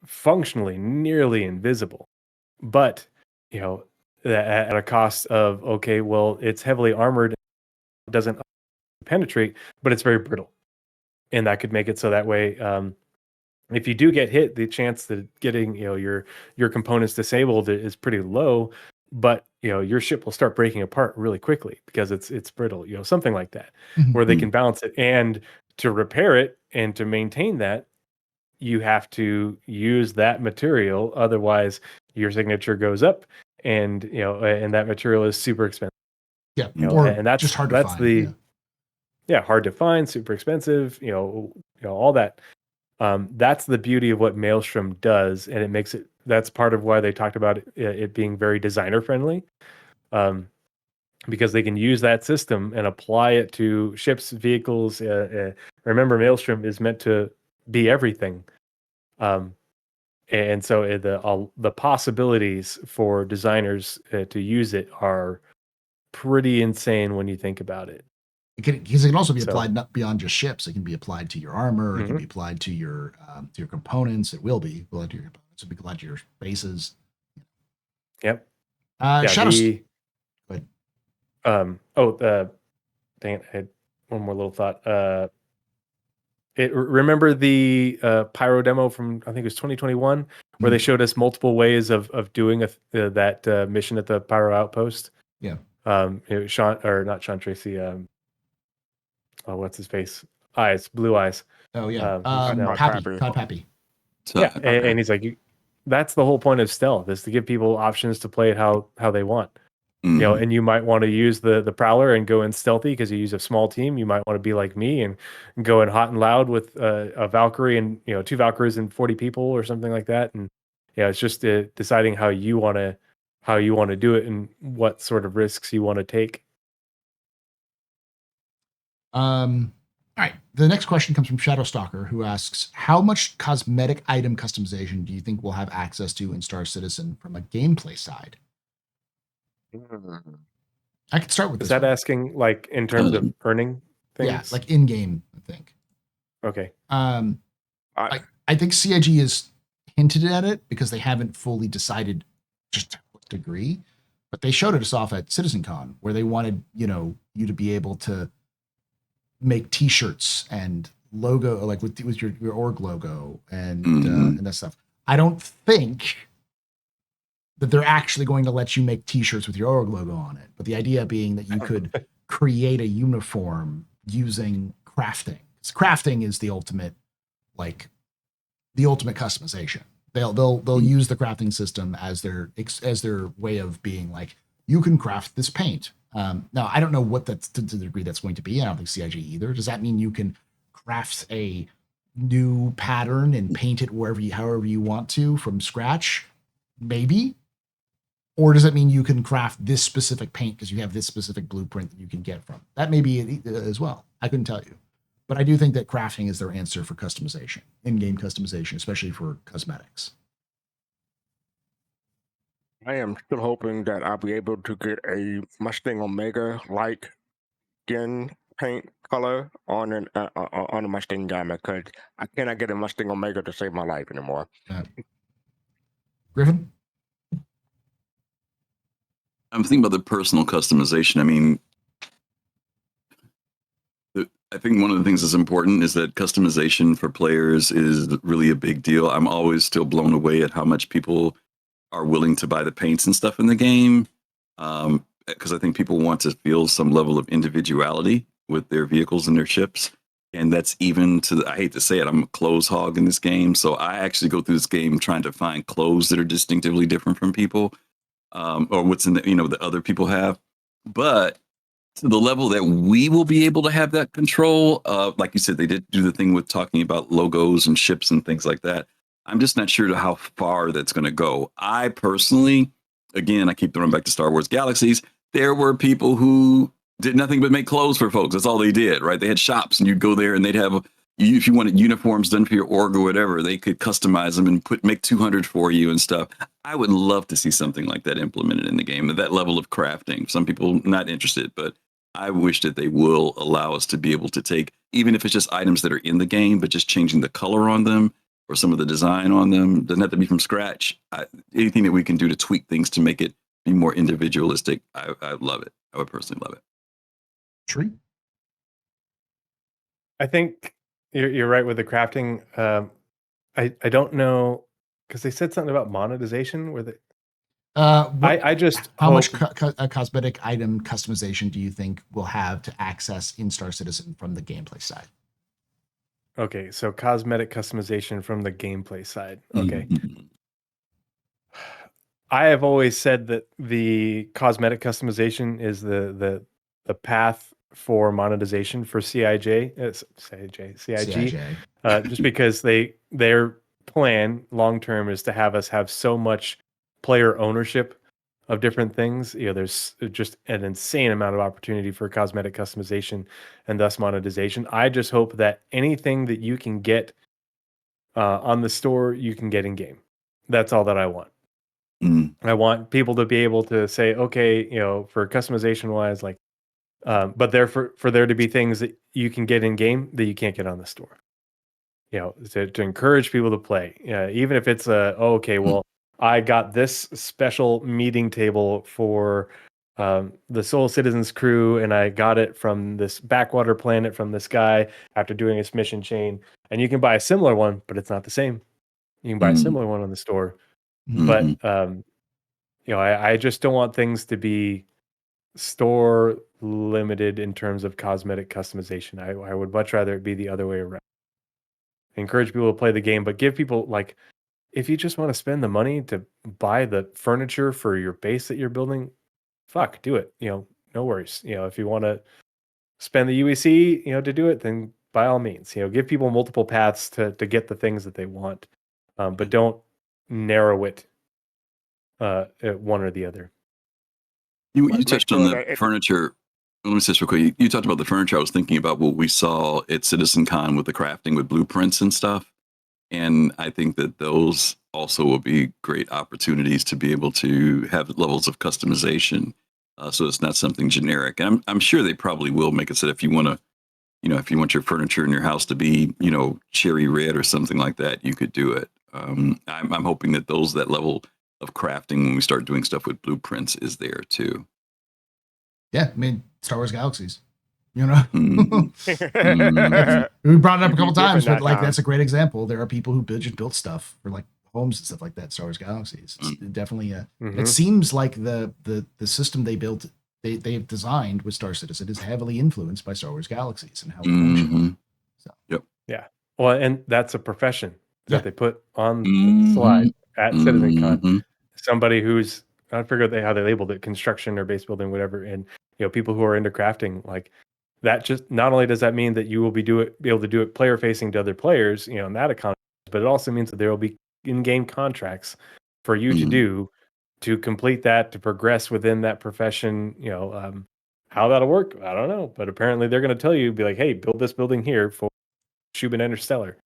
functionally nearly invisible, but you know at a cost of, okay, well, it's heavily armored, doesn't penetrate, but it's very brittle, and that could make it so that way, if you do get hit, the chance that getting your components disabled is pretty low, but your ship will start breaking apart really quickly because it's brittle, something like that, where they Mhm. can balance it. And to repair it and to maintain that, you have to use that material, otherwise your signature goes up, and and that material is super expensive. Yeah, or And just that's hard to that's find. the Yeah. yeah, hard to find, super expensive, all that. That's the beauty of what Maelstrom does, and it makes it. That's part of why they talked about it being very designer friendly, because they can use that system and apply it to ships, vehicles. Remember, Maelstrom is meant to be everything, um, and so the possibilities for designers to use it are pretty insane when you think about it. Because it can also be So. applied not beyond just ships. It can be applied to your armor. It can Mhm. be applied to your components. It will be applied to your components. It'll be applied to your bases. Yep. Yeah. Shadow. But Dang it, I had one more little thought. Remember the Pyro demo from, I think it was 2021, where they showed us multiple ways of doing that mission at the Pyro outpost. Yeah. It was Sean, or not Sean Tracy. What's his face? Eyes, blue eyes. Oh yeah. No. Pappy. Todd Pappy. Yeah, Okay. and he's like, that's the whole point of stealth, is to give people options to play it how they want. Mhm. And you might want to use the Prowler and go in stealthy because you use a small team. You might want to be like me and go in hot and loud with a Valkyrie and 2 Valkyries and 40 people or something like that. And it's just deciding how you want to how you want to do it and what sort of risks you want to take. All right. The next question comes from Shadowstalker, who asks, how much cosmetic item customization do you think we'll have access to in Star Citizen from a gameplay side? I could start with Is this that one. asking like in terms of earning things? Yeah, like in-game, I think. Okay. I think CIG has hinted at it because they haven't fully decided just to what degree, but they showed us off at CitizenCon where they wanted, you to be able to make T-shirts and logo, like with your org logo and that stuff. I don't think that they're actually going to let you make T-shirts with your org logo on it, but the idea being that you could create a uniform using crafting. Crafting is the ultimate customization. They'll use the crafting system as their way of being like, you can craft this paint. Now I don't know what that's to the degree that's going to be. I don't think CIG either. Does that mean you can craft a new pattern and paint it however you want to from scratch? Maybe. Or does it mean you can craft this specific paint because you have this specific blueprint that you can get from? That may be as well. I couldn't tell you. But I do think that crafting is their answer for customization, in-game customization, especially for cosmetics. I am still hoping that I'll be able to get a Mustang Omega like skin paint color on a Mustang Gamma, because I cannot get a Mustang Omega to save my life anymore. Griffin? I'm thinking about the personal customization. I mean, I think one of the things that's important is that customization for players is really a big deal. I'm always still blown away at how much people are willing to buy the paints and stuff in the game, because I think people want to feel some level of individuality with their vehicles and their ships. And that's even to, I hate to say it, I'm a clothes hog in this game. So I actually go through this game trying to find clothes that are distinctively different from people, or what's in the, that other people have. But to the level that we will be able to have that control, like you said, they did do the thing with talking about logos and ships and things like that. I'm just not sure to how far that's going to go. I personally, again, I keep throwing back to Star Wars Galaxies. There were people who did nothing but make clothes for folks. That's all they did, right? They had shops, and you'd go there, and they'd have, if you wanted uniforms done for your org or whatever, they could customize them and make 200 for you and stuff. I would love to see something like that implemented in the game, at that level of crafting. Some people not interested, but I wish that they will allow us to be able to take, even if it's just items that are in the game, but just changing the color on them or some of the design on them. Doesn't have to be from scratch. Anything that we can do to tweak things to make it be more individualistic, I love it. I would personally love it. Tree? I think you're right with the crafting. I don't know, because they said something about monetization where I just how much hope- cosmetic item customization do you think we'll have to access in Star Citizen from the gameplay side? Okay, so cosmetic customization from the gameplay side. Okay. Mm-hmm. I have always said that the cosmetic customization is the path for monetization for CIG, just because their plan long term is to have us have so much player ownership of different things. There's just an insane amount of opportunity for cosmetic customization and thus monetization. I just hope that anything that you can get on the store, you can get in game. That's all that I want. I want people to be able to say, okay, for customization wise, like, but for there to be things that you can get in game that you can't get on the store. To encourage people to play, even if it's I got this special meeting table for the Soul Citizens crew, and I got it from this backwater planet from this guy after doing this mission chain, and you can buy a similar one, but it's not the same. You can buy a similar one on the store. But I just don't want things to be store limited in terms of cosmetic customization. I would much rather it be the other way around. Encourage people to play the game, but give people, like, if you just want to spend the money to buy the furniture for your base that you're building, do it. No worries. If you want to spend the UEC, to do it, then by all means, give people multiple paths to get the things that they want, but don't narrow it one or the other. You Make touched on sure the that furniture. Let me say this real quick. You talked about the furniture. I was thinking about what we saw at CitizenCon with the crafting with blueprints and stuff. And I think that those also will be great opportunities to be able to have levels of customization. So it's not something generic. And I'm sure they probably will make it so that if you want to, if you want your furniture in your house to be, cherry red or something like that, you could do it. I'm hoping that that level of crafting when we start doing stuff with blueprints is there too. Yeah, I mean, Star Wars Galaxies. You know, Mhm. we brought it up a You'd be couple times, but different like that that's a great example. There are people who just built stuff for like homes and stuff like that. Star Wars Galaxies. It's definitely a. It seems like the system they built, they've designed with Star Citizen is heavily influenced by Star Wars Galaxies and how it functions. So Yep. Yeah. Well, and that's a profession that Yeah. they put on the slide at CitizenCon. Mhm. Somebody who's, I forget how they labeled it, construction or base building, whatever. And people who are into crafting, like that, just not only does that mean that you will be able to do it player facing to other players, in that economy, but it also means that there will be in-game contracts for you to do to complete that, to progress within that profession. How that'll work, I don't know, but apparently they're going to tell you, be like, hey, build this building here for Shubin Interstellar.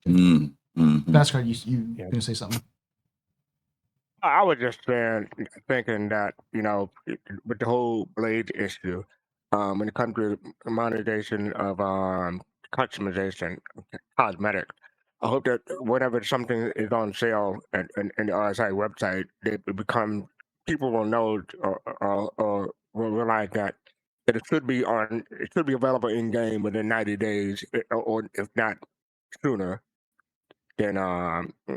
Vascar, you gonna say something? I was just thinking that, with the whole blade issue, when it comes to monetization of customization, cosmetic, I hope that whenever something is on sale in the RSI website, people will know or will realize that it should be available in game within 90 days, or if not sooner. Then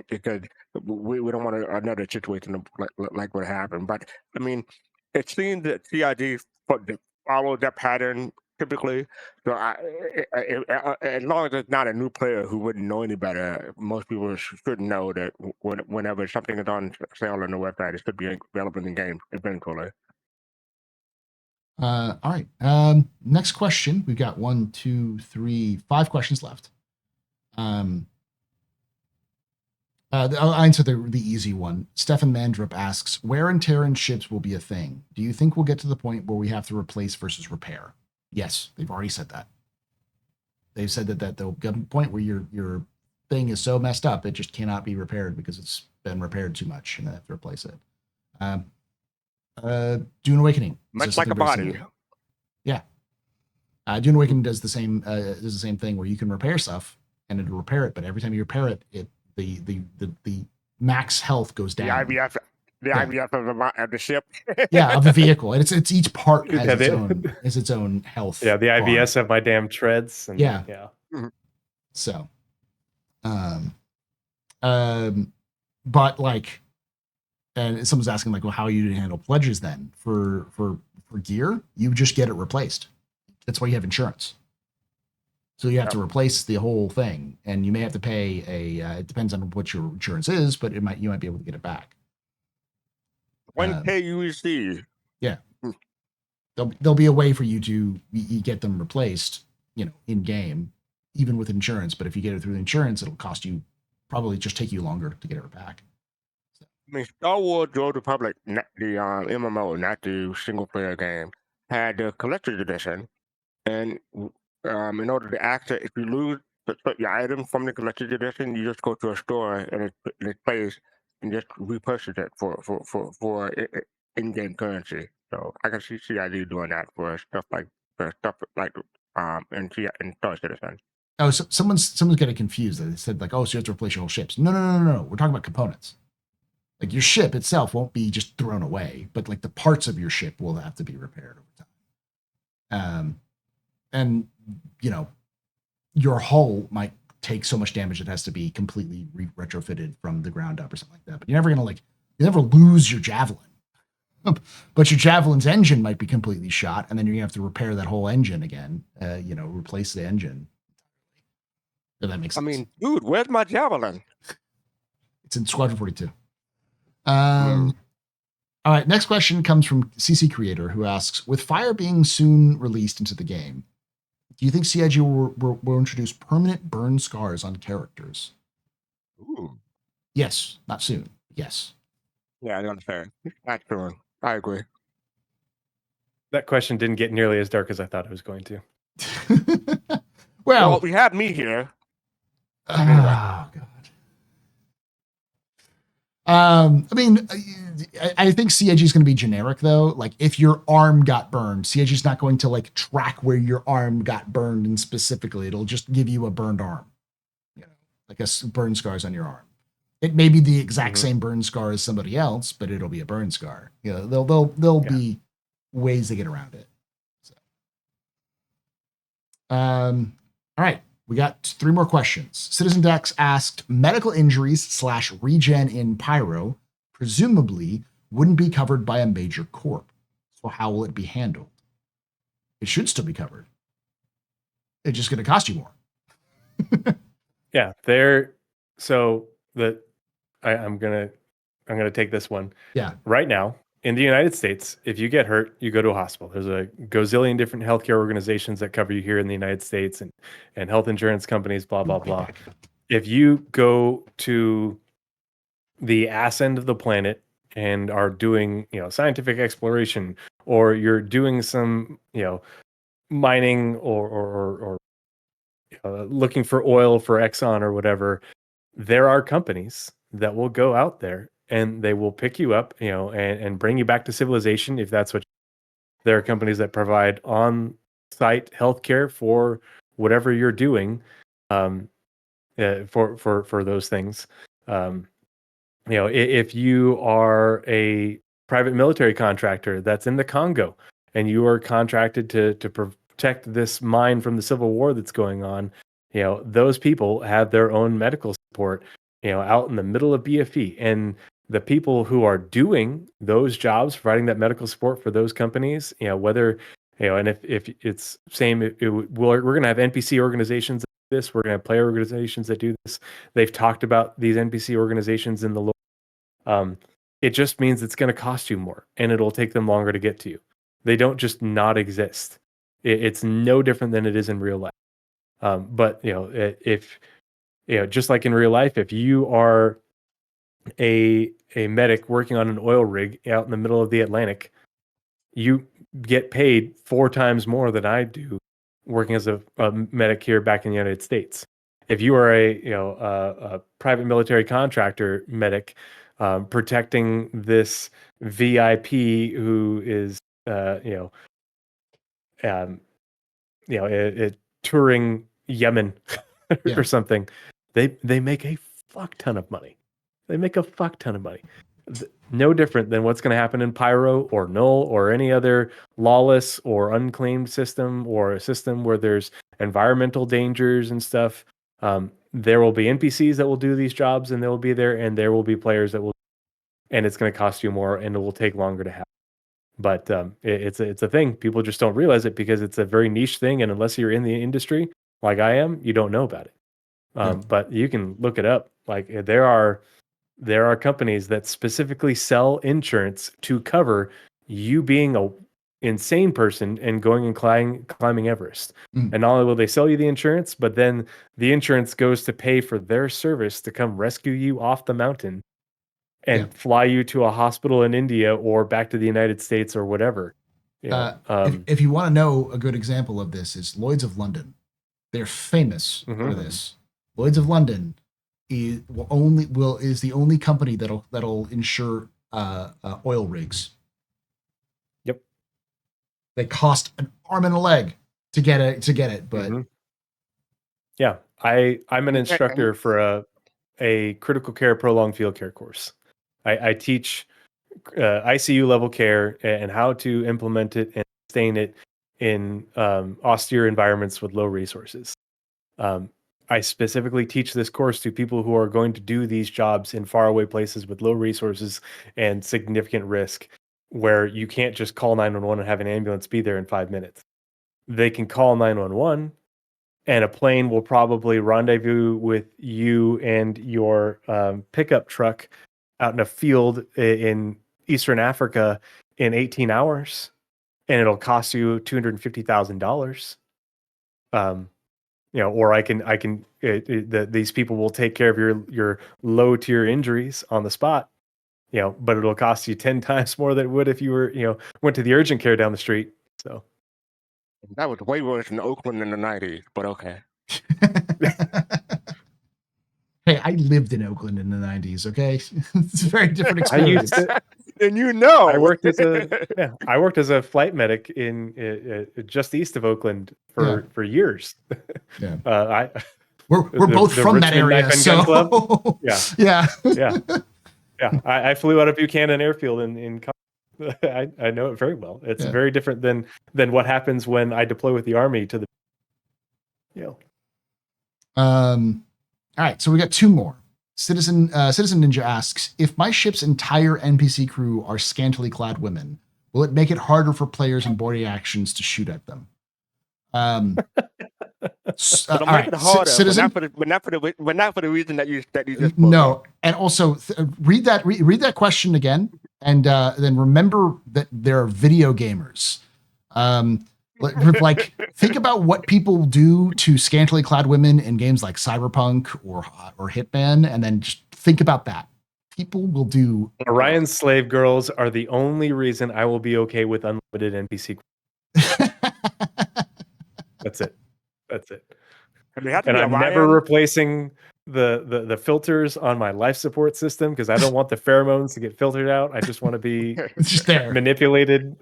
because we don't want another situation like what happened. But I mean, it seems that CIG follows that pattern typically. So as long as it's not a new player who wouldn't know any better, most people should know that whenever something is on sale on the website, it should be available in game eventually. All right. Next question. We've got 1, 2, 3, 5 questions left. I'll answer the easy one. Stefan Mandrup asks, wear and tear in ships will be a thing. Do you think we'll get to the point where we have to replace versus repair? Yes, they've already said that. They've said that there'll get a point where your thing is so messed up it just cannot be repaired because it's been repaired too much and they have to replace it. Dune Awakening. Much like a body. Yeah. Dune Awakening does the same thing where you can repair stuff and it'll repair it, but every time you repair it, the max health goes down. The IVF of the ship. Yeah, of the vehicle. And it's each part has its own health. Yeah, the IVS of my damn treads. And, yeah. Mm-hmm. So, but like, and someone's asking like, well, how are you to handle pledges then for gear? You just get it replaced. That's why you have insurance. So you have to replace the whole thing, and you may have to pay it depends on what your insurance is, but you might be able to get it back. When KUEC. Yeah. There'll be a way for you to you get them replaced, in game, even with insurance. But if you get it through the insurance, it'll cost you probably just take you longer to get it back. I mean, Star Wars: The Old Republic, the MMO, not the single player game, had the collector's edition, and in order to access, if you lose your item from the collector's edition, you just go to a store and it's placed and just repurchase it for in-game currency. So I can see CID doing that for stuff like in Star Citizen. Oh, so someone's getting confused. They said like, oh, so you have to replace your whole ships. No. We're talking about components. Like your ship itself won't be just thrown away, but like the parts of your ship will have to be repaired over time. And your hull might take so much damage it has to be completely retrofitted from the ground up or something like that. But you're never lose your javelin. But your javelin's engine might be completely shot, and then you're gonna have to repair that whole engine again. Replace the engine. If that makes sense. I mean, dude, where's my javelin? It's in Squadron 42. All right, next question comes from CC Creator, who asks, with Fire being soon released into the game, do you think CIG will introduce permanent burn scars on characters? Ooh. Yes, not soon. Yes. Yeah, I understand. That's true. I agree. That question didn't get nearly as dark as I thought it was going to. Well, Well, we have me here. Anyway. oh god. I mean, I think CIG is going to be generic though. Like if your arm got burned, CIG is not going to like track where your arm got burned and specifically. It'll just give you a burned arm, you know, like burn scars on your arm. It may be the exact same burn scar as somebody else, but it'll be a burn scar. You know, there'll be ways to get around it. So, all right. We got 3 more questions. Citizen Dex asked, medical injuries / regen in Pyro presumably wouldn't be covered by a major corp. So how will it be handled? It should still be covered. It's just going to cost you more. Yeah, I'm gonna take this one. Yeah. Right now, in the United States, if you get hurt, you go to a hospital. There's a gazillion different healthcare organizations that cover you here in the United States and health insurance companies, blah, blah, blah. If you go to the ass end of the planet and are doing, scientific exploration, or you're doing some, mining or looking for oil for Exxon or whatever, there are companies that will go out there and they will pick you up, and bring you back to civilization if that's what. There are companies that provide on-site healthcare for whatever you're doing, for those things. If you are a private military contractor that's in the Congo and you are contracted to protect this mine from the civil war that's going on, those people have their own medical support, out in the middle of BFE. And the people who are doing those jobs, providing that medical support for those companies, whether, and if it's same, we're going to have NPC organizations that do this, we're going to have player organizations that do this. They've talked about these NPC organizations in the lore. It just means it's going to cost you more and it'll take them longer to get to you. They don't just not exist. It's no different than it is in real life. But if just like in real life, if you are a medic working on an oil rig out in the middle of the Atlantic, you get paid 4 times more than I do working as a medic here back in the United States. If you are a private military contractor medic, protecting this VIP who is touring Yemen or something, they make a fuck ton of money. No different than what's going to happen in Pyro or Null or any other lawless or unclaimed system, or a system where there's environmental dangers and stuff. There will be NPCs that will do these jobs and they will be there, and there will be players that will, and it's going to cost you more and it will take longer to have. But it's a thing. People just don't realize it because it's a very niche thing, and unless you're in the industry like I am, you don't know about it. But you can look it up. Like there are companies that specifically sell insurance to cover you being a insane person and going and climbing Everest. And not only will they sell you the insurance, but then the insurance goes to pay for their service to come rescue you off the mountain and fly you to a hospital in India or back to the United States or whatever. If you want to know a good example of this, is Lloyd's of London. They're famous for this. Lloyd's of London is the only company that'll insure oil rigs. Yep. They cost an arm and a leg to get it, but yeah, I'm an instructor for a critical care prolonged field care course. I teach ICU level care and how to implement it and sustain it in austere environments with low resources. I specifically teach this course to people who are going to do these jobs in faraway places with low resources and significant risk, where you can't just call 911 and have an ambulance be there in 5 minutes. They can call 911 and a plane will probably rendezvous with you and your pickup truck out in a field in Eastern Africa in 18 hours, and it'll cost you $250,000. Or these people will take care of your low tier injuries on the spot, but it'll cost you 10 times more than it would if you were, went to the urgent care down the street. So That was way worse in Oakland in the 90s, but okay. Hey, I lived in Oakland in the 90s, okay? It's a very different I experience. used to, And I worked as a flight medic in just east of Oakland for years. Yeah. We're both from that Richmond area, Knife and so Gun Club. Yeah. Yeah. I flew out of Buchanan Airfield in I know it very well. It's very different than what happens when I deploy with the Army to the. All right, so we got two more. Citizen Ninja asks, if my ship's entire NPC crew are scantily clad women, will it make it harder for players in boarding actions to shoot at them? It'll all make right, it harder, Citizen, but not for the reason that you just no, and also read that question again, and then remember that there are video gamers. Like think about what people do to scantily clad women in games like Cyberpunk or Hitman, and then just think about that. People will do. Orion's slave girls are the only reason I will be okay with unlimited NPC. That's it. And I'm never replacing the filters on my life support system because I don't want the pheromones to get filtered out. I just want to be it's just there manipulated.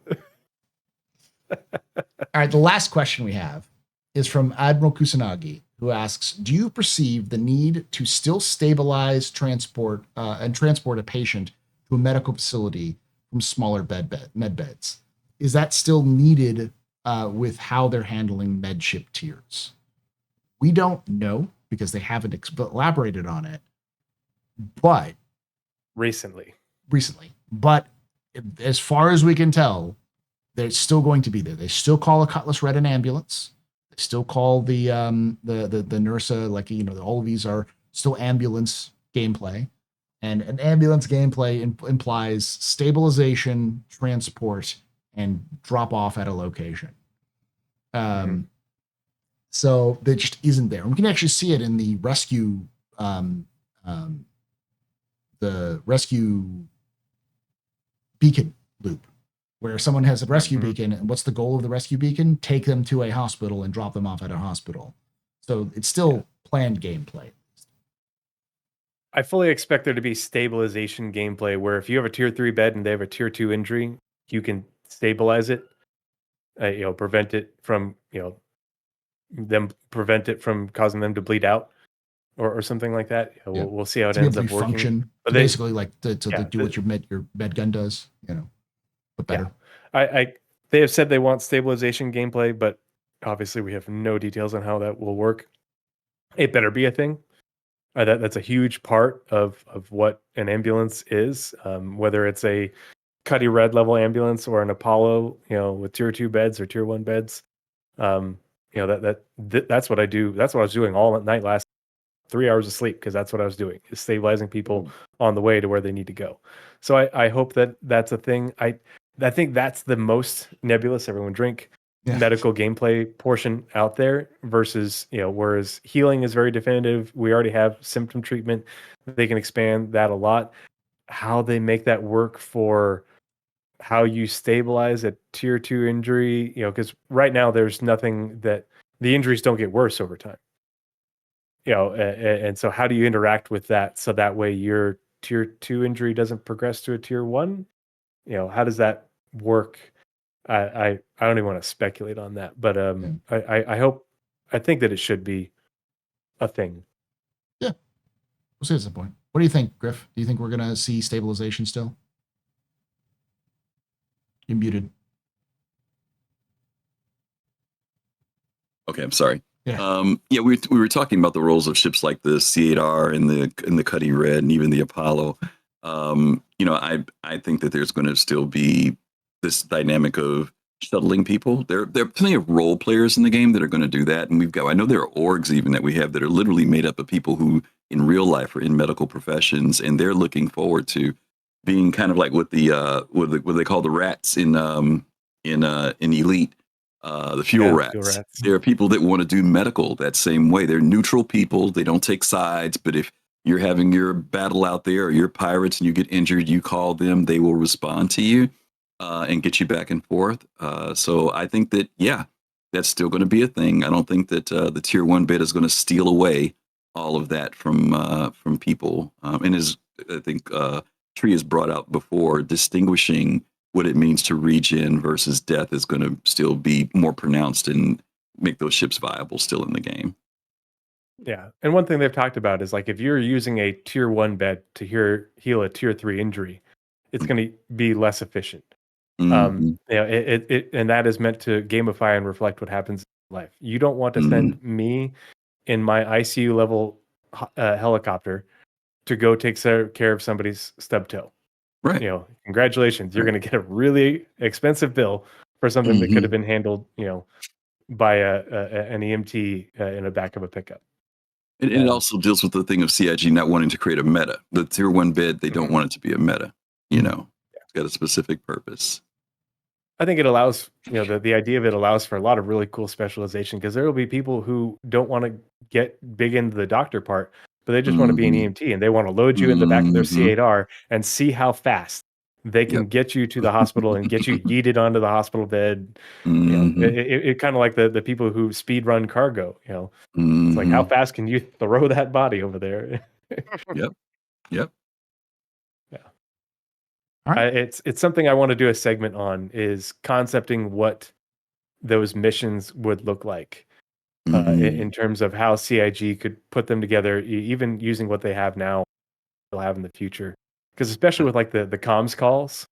All right, the last question we have is from Admiral Kusanagi, who asks, do you perceive the need to still stabilize transport a patient to a medical facility from smaller med beds? Is that still needed with how they're handling med ship tiers? We don't know because they haven't elaborated on it, but recently, but as far as we can tell, they're still going to be there. They still call a Cutlass Red an ambulance. They still call the NERSA, all of these are still ambulance gameplay. And an ambulance gameplay implies stabilization, transport, and drop off at a location. So that just isn't there. And we can actually see it in the rescue beacon loop, where someone has a rescue beacon, and what's the goal of the rescue beacon? Take them to a hospital and drop them off at a hospital. So it's still planned gameplay. I fully expect there to be stabilization gameplay where if you have a tier 3 bed and they have a tier 2 injury, you can stabilize it, prevent it from, prevent it from causing them to bleed out or something like that. We'll see how it ends up working. Function, but basically like to do what your med gun does, but better. They have said they want stabilization gameplay, but obviously we have no details on how that will work. It better be a thing. That's a huge part of what an ambulance is, whether it's a Cuddy Red level ambulance or an Apollo, with tier 2 beds or tier 1 beds. That's what I do. That's what I was doing all night last 3 hours of sleep, because that's what I was doing, is stabilizing people on the way to where they need to go. So I hope that's a thing. I think that's the most nebulous everyone drink medical gameplay portion out there versus, whereas healing is very definitive. We already have symptom treatment. They can expand that a lot. How they make that work for how you stabilize a tier 2 injury, because right now there's nothing that the injuries don't get worse over time. And so how do you interact with that so that way your tier 2 injury doesn't progress to a tier 1? How does that work? I don't even want to speculate on that, but I think that it should be a thing. Yeah, we'll see at some point. What do you think, Griff? Do you think we're gonna see stabilization still? You're muted. Okay, I'm sorry. Yeah. We were talking about the roles of ships like the C8R and the Cuddy Red and even the Apollo. I think that there's going to still be this dynamic of shuttling people. There are plenty of role players in the game that are going to do that, and I know there are orgs even that we have that are literally made up of people who in real life are in medical professions, and they're looking forward to being kind of like what they call the rats in Elite. The fuel rats. There are people that want to do medical that same way. They're neutral people. They don't take sides. But if you're having your battle out there, or you're pirates and you get injured, you call them, they will respond to you and get you back and forth. So I think that, yeah, that's still going to be a thing. I don't think that the tier 1 bed is going to steal away all of that from people. And as I think Tree has brought out before, distinguishing what it means to regen versus death is going to still be more pronounced and make those ships viable still in the game. Yeah. And one thing they've talked about is like if you're using a tier 1 bed to heal a tier 3 injury, it's going to be less efficient. Mhm. You know, it and that is meant to gamify and reflect what happens in life. You don't want to send me in my ICU level helicopter to go take care of somebody's stub toe. Right. You know, congratulations, you're going to get a really expensive bill for something that could have been handled, you know, by an EMT in the back of a pickup. And it also deals with the thing of CIG not wanting to create a meta. The tier 1 bed, they don't want it to be a meta. You know, it's got a specific purpose. I think it allows, you know, the idea of it allows for a lot of really cool specialization, because there will be people who don't want to get big into the doctor part, but they just want to be an EMT and they want to load you in the back of their C8R and see how fast they can get you to the hospital and get you yeeted onto the hospital bed. You know, it kind of like the people who speed run cargo, you know, it's like, how fast can you throw that body over there? Yep. Yeah. All right. It's something I want to do a segment on, is concepting what those missions would look like in terms of how CIG could put them together, even using what they have now, they'll have in the future. Because especially with like the comms calls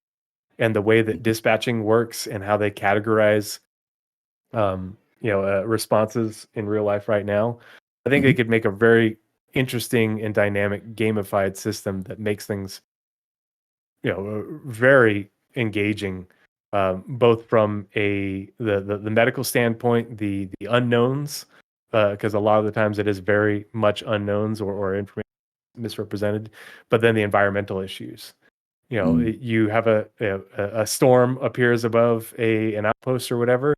and the way that dispatching works and how they categorize, responses in real life right now, I think they could make a very interesting and dynamic gamified system that makes things, you know, very engaging, both from the medical standpoint, the unknowns, because a lot of the times it is very much unknowns or information misrepresented, but then the environmental issues. You know, you have a storm appears above an outpost or whatever,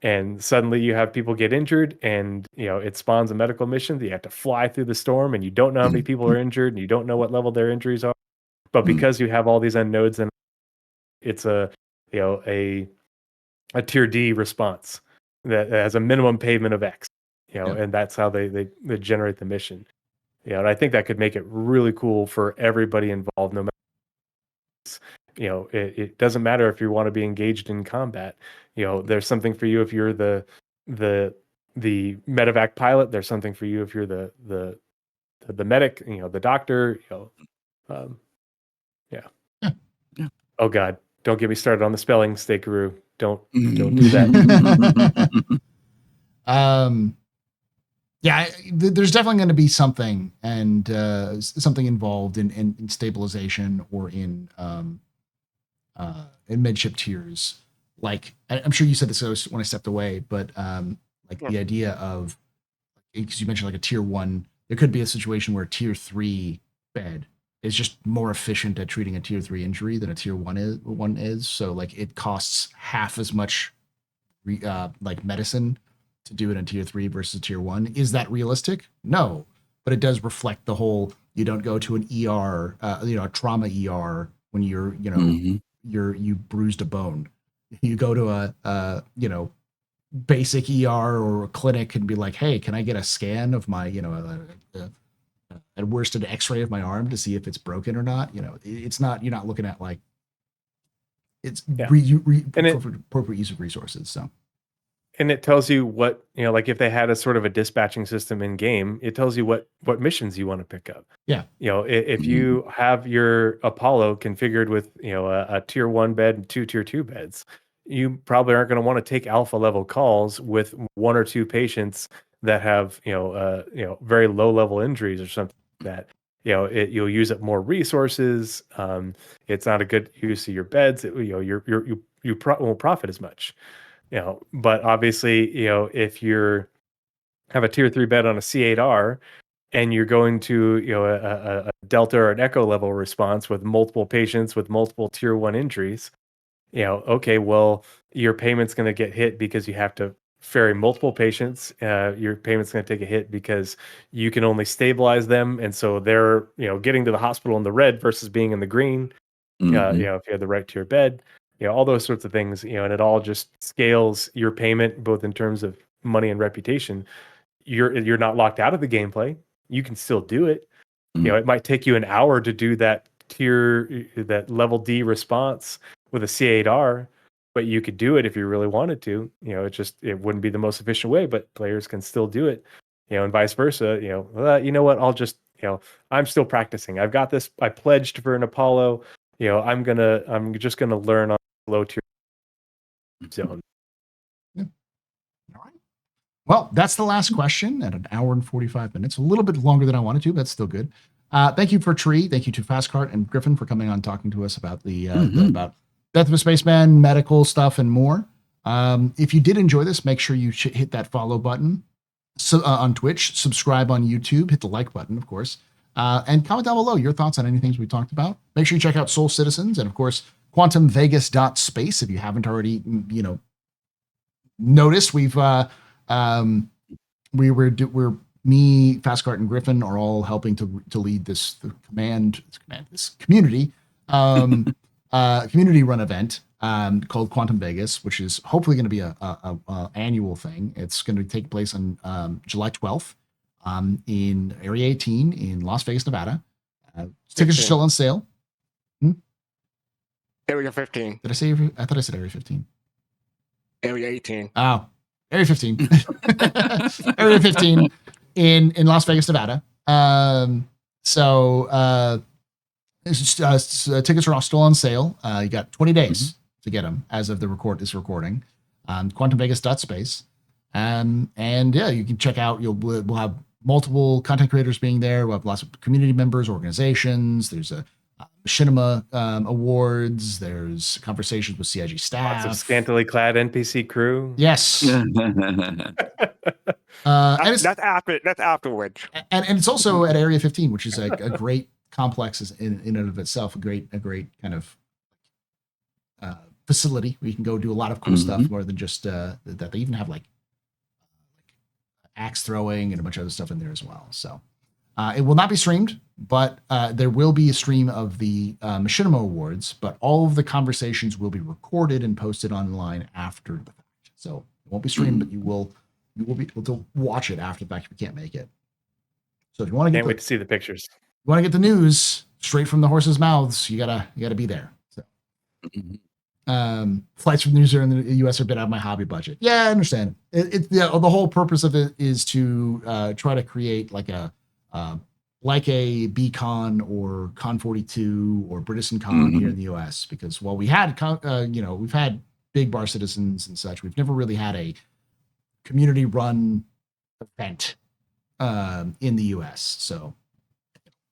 and suddenly you have people get injured, and you know it spawns a medical mission that you have to fly through the storm, and you don't know how many people are injured, and you don't know what level their injuries are. But because you have all these unknowns, and it's a tier D response that has a minimum payment of X, you know, and that's how they generate the mission. You know, and I think that could make it really cool for everybody involved. No matter, you know, it doesn't matter if you want to be engaged in combat. You know, there's something for you if you're the medevac pilot. There's something for you if you're the medic. You know, the doctor. You know, yeah. Oh God, don't get me started on the spelling, Steakaroo. Don't do that. There's definitely going to be something something involved in stabilization or in midship tiers. Like I'm sure you said this when I stepped away, but the idea of, because you mentioned like a tier 1, there could be a situation where a tier 3 bed is just more efficient at treating a tier 3 injury than a tier 1 is. So like it costs half as much medicine to do it in tier 3 versus tier 1. Is that realistic? No, but it does reflect the whole, you don't go to an ER, a trauma ER when you're, you bruised a bone. You go to a basic ER or a clinic and be like, hey, can I get a scan of my, at worst an x-ray of my arm to see if it's broken or not? You know, it's not, you're not looking at like, it's appropriate use of resources. So. And it tells you what, you know, like if they had a sort of a dispatching system in game, it tells you what missions you want to pick up. Yeah. You know, if you have your Apollo configured with, you know, a tier 1 bed and 2 tier 2 beds, you probably aren't going to want to take alpha level calls with 1 or 2 patients that have, very low level injuries or something like that. You know, you'll use up more resources. It's not a good use of your beds. You won't profit as much. You know, but obviously, you know, if you're have a tier 3 bed on a C8R and you're going to, you know, a Delta or an Echo level response with multiple patients with multiple tier 1 injuries, you know, okay, well, your payment's going to get hit because you have to ferry multiple patients, your payment's going to take a hit because you can only stabilize them, and so they're getting to the hospital in the red versus being in the green. Mhm. If you have the right to your bed, all those sorts of things, and it all just scales your payment both in terms of money and reputation. You're not locked out of the gameplay. You can still do it. It might take you an hour to do that that level D response with a C8R, but you could do it if you really wanted to. It wouldn't be the most efficient way, but players can still do it. And vice versa. You know what? I'll just I'm still practicing. I've got this. I pledged for an Apollo. I'm just gonna learn on low tier zone. Yeah. All right. Well, that's the last question at an hour and 45 minutes. A little bit longer than I wanted to, but still good. Thank you for Tree. Thank you to Fastcart and Griffin for coming on talking to us about about Death of a Spaceman, medical stuff, and more. If you did enjoy this, make sure you hit that follow button on Twitch, subscribe on YouTube, hit the like button, of course, and comment down below your thoughts on anything we talked about. Make sure you check out Soul Citizens and, of course, quantumvegas.space if you haven't already, noticed. We're me, Fastcart, and Griffin are all helping to lead this community community run event called Quantum Vegas, which is hopefully going to be a annual thing. It's going to take place on July 12th in Area 18 in Las Vegas, Nevada. Tickets are still on sale. Area 15. Did I say? I thought I said Area 15. Area 18. Oh, Area 15. Area 15 in Las Vegas, Nevada. Tickets are still on sale. You got 20 days to get them as of this recording. quantumvegas.space. And yeah, you can check out, we'll have multiple content creators being there. We'll have lots of community members, organizations. There's a Machinima Awards. There's conversations with CIG staff. Lots of scantily clad NPC crew. Yes. That's afterwards. And it's also at Area 15, which is a great complex in and of itself. A great kind of facility where you can go do a lot of cool stuff more than just that. They even have like axe throwing and a bunch of other stuff in there as well. So it will not be streamed, but there will be a stream of the Machinima Awards, but all of the conversations will be recorded and posted online after the fact. So it won't be streamed, but you will be able to watch it after the fact if you can't make it. So if you want to Can't wait to see the pictures. You want to get the news straight from the horse's mouths, you gotta be there. So flights from New Zealand and the US are a bit out of my hobby budget. Yeah, I understand. The whole purpose of it is to try to create like a BCon or Con 42 or BritisonCon here in the US, because while we had we've had big bar citizens and such, we've never really had a community run event in the US. So,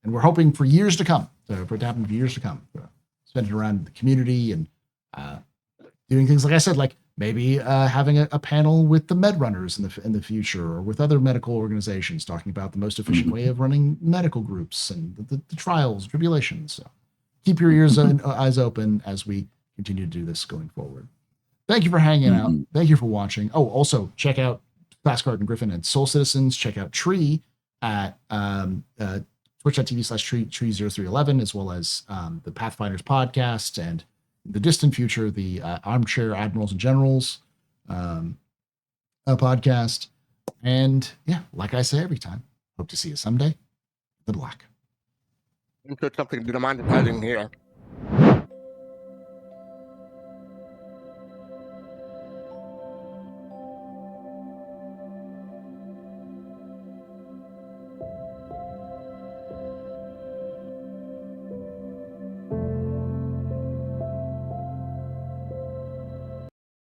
and we're hoping for years to come, for it to happen for years to come, spend it around the community and doing things like I said, like maybe having a panel with the med runners in the future, or with other medical organizations talking about the most efficient way of running medical groups and the trials, tribulations. So keep your ears and eyes open as we continue to do this going forward. Thank you for hanging out. Thank you for watching. Oh, also check out Fastcart and Griffin and Soul Citizens. Check out Tree at twitch.tv/tree0311, as well as the Pathfinders podcast and the distant future, the Armchair Admirals and Generals podcast. And yeah, like I say every time, hope to see you someday. The Black. Something to the mind here.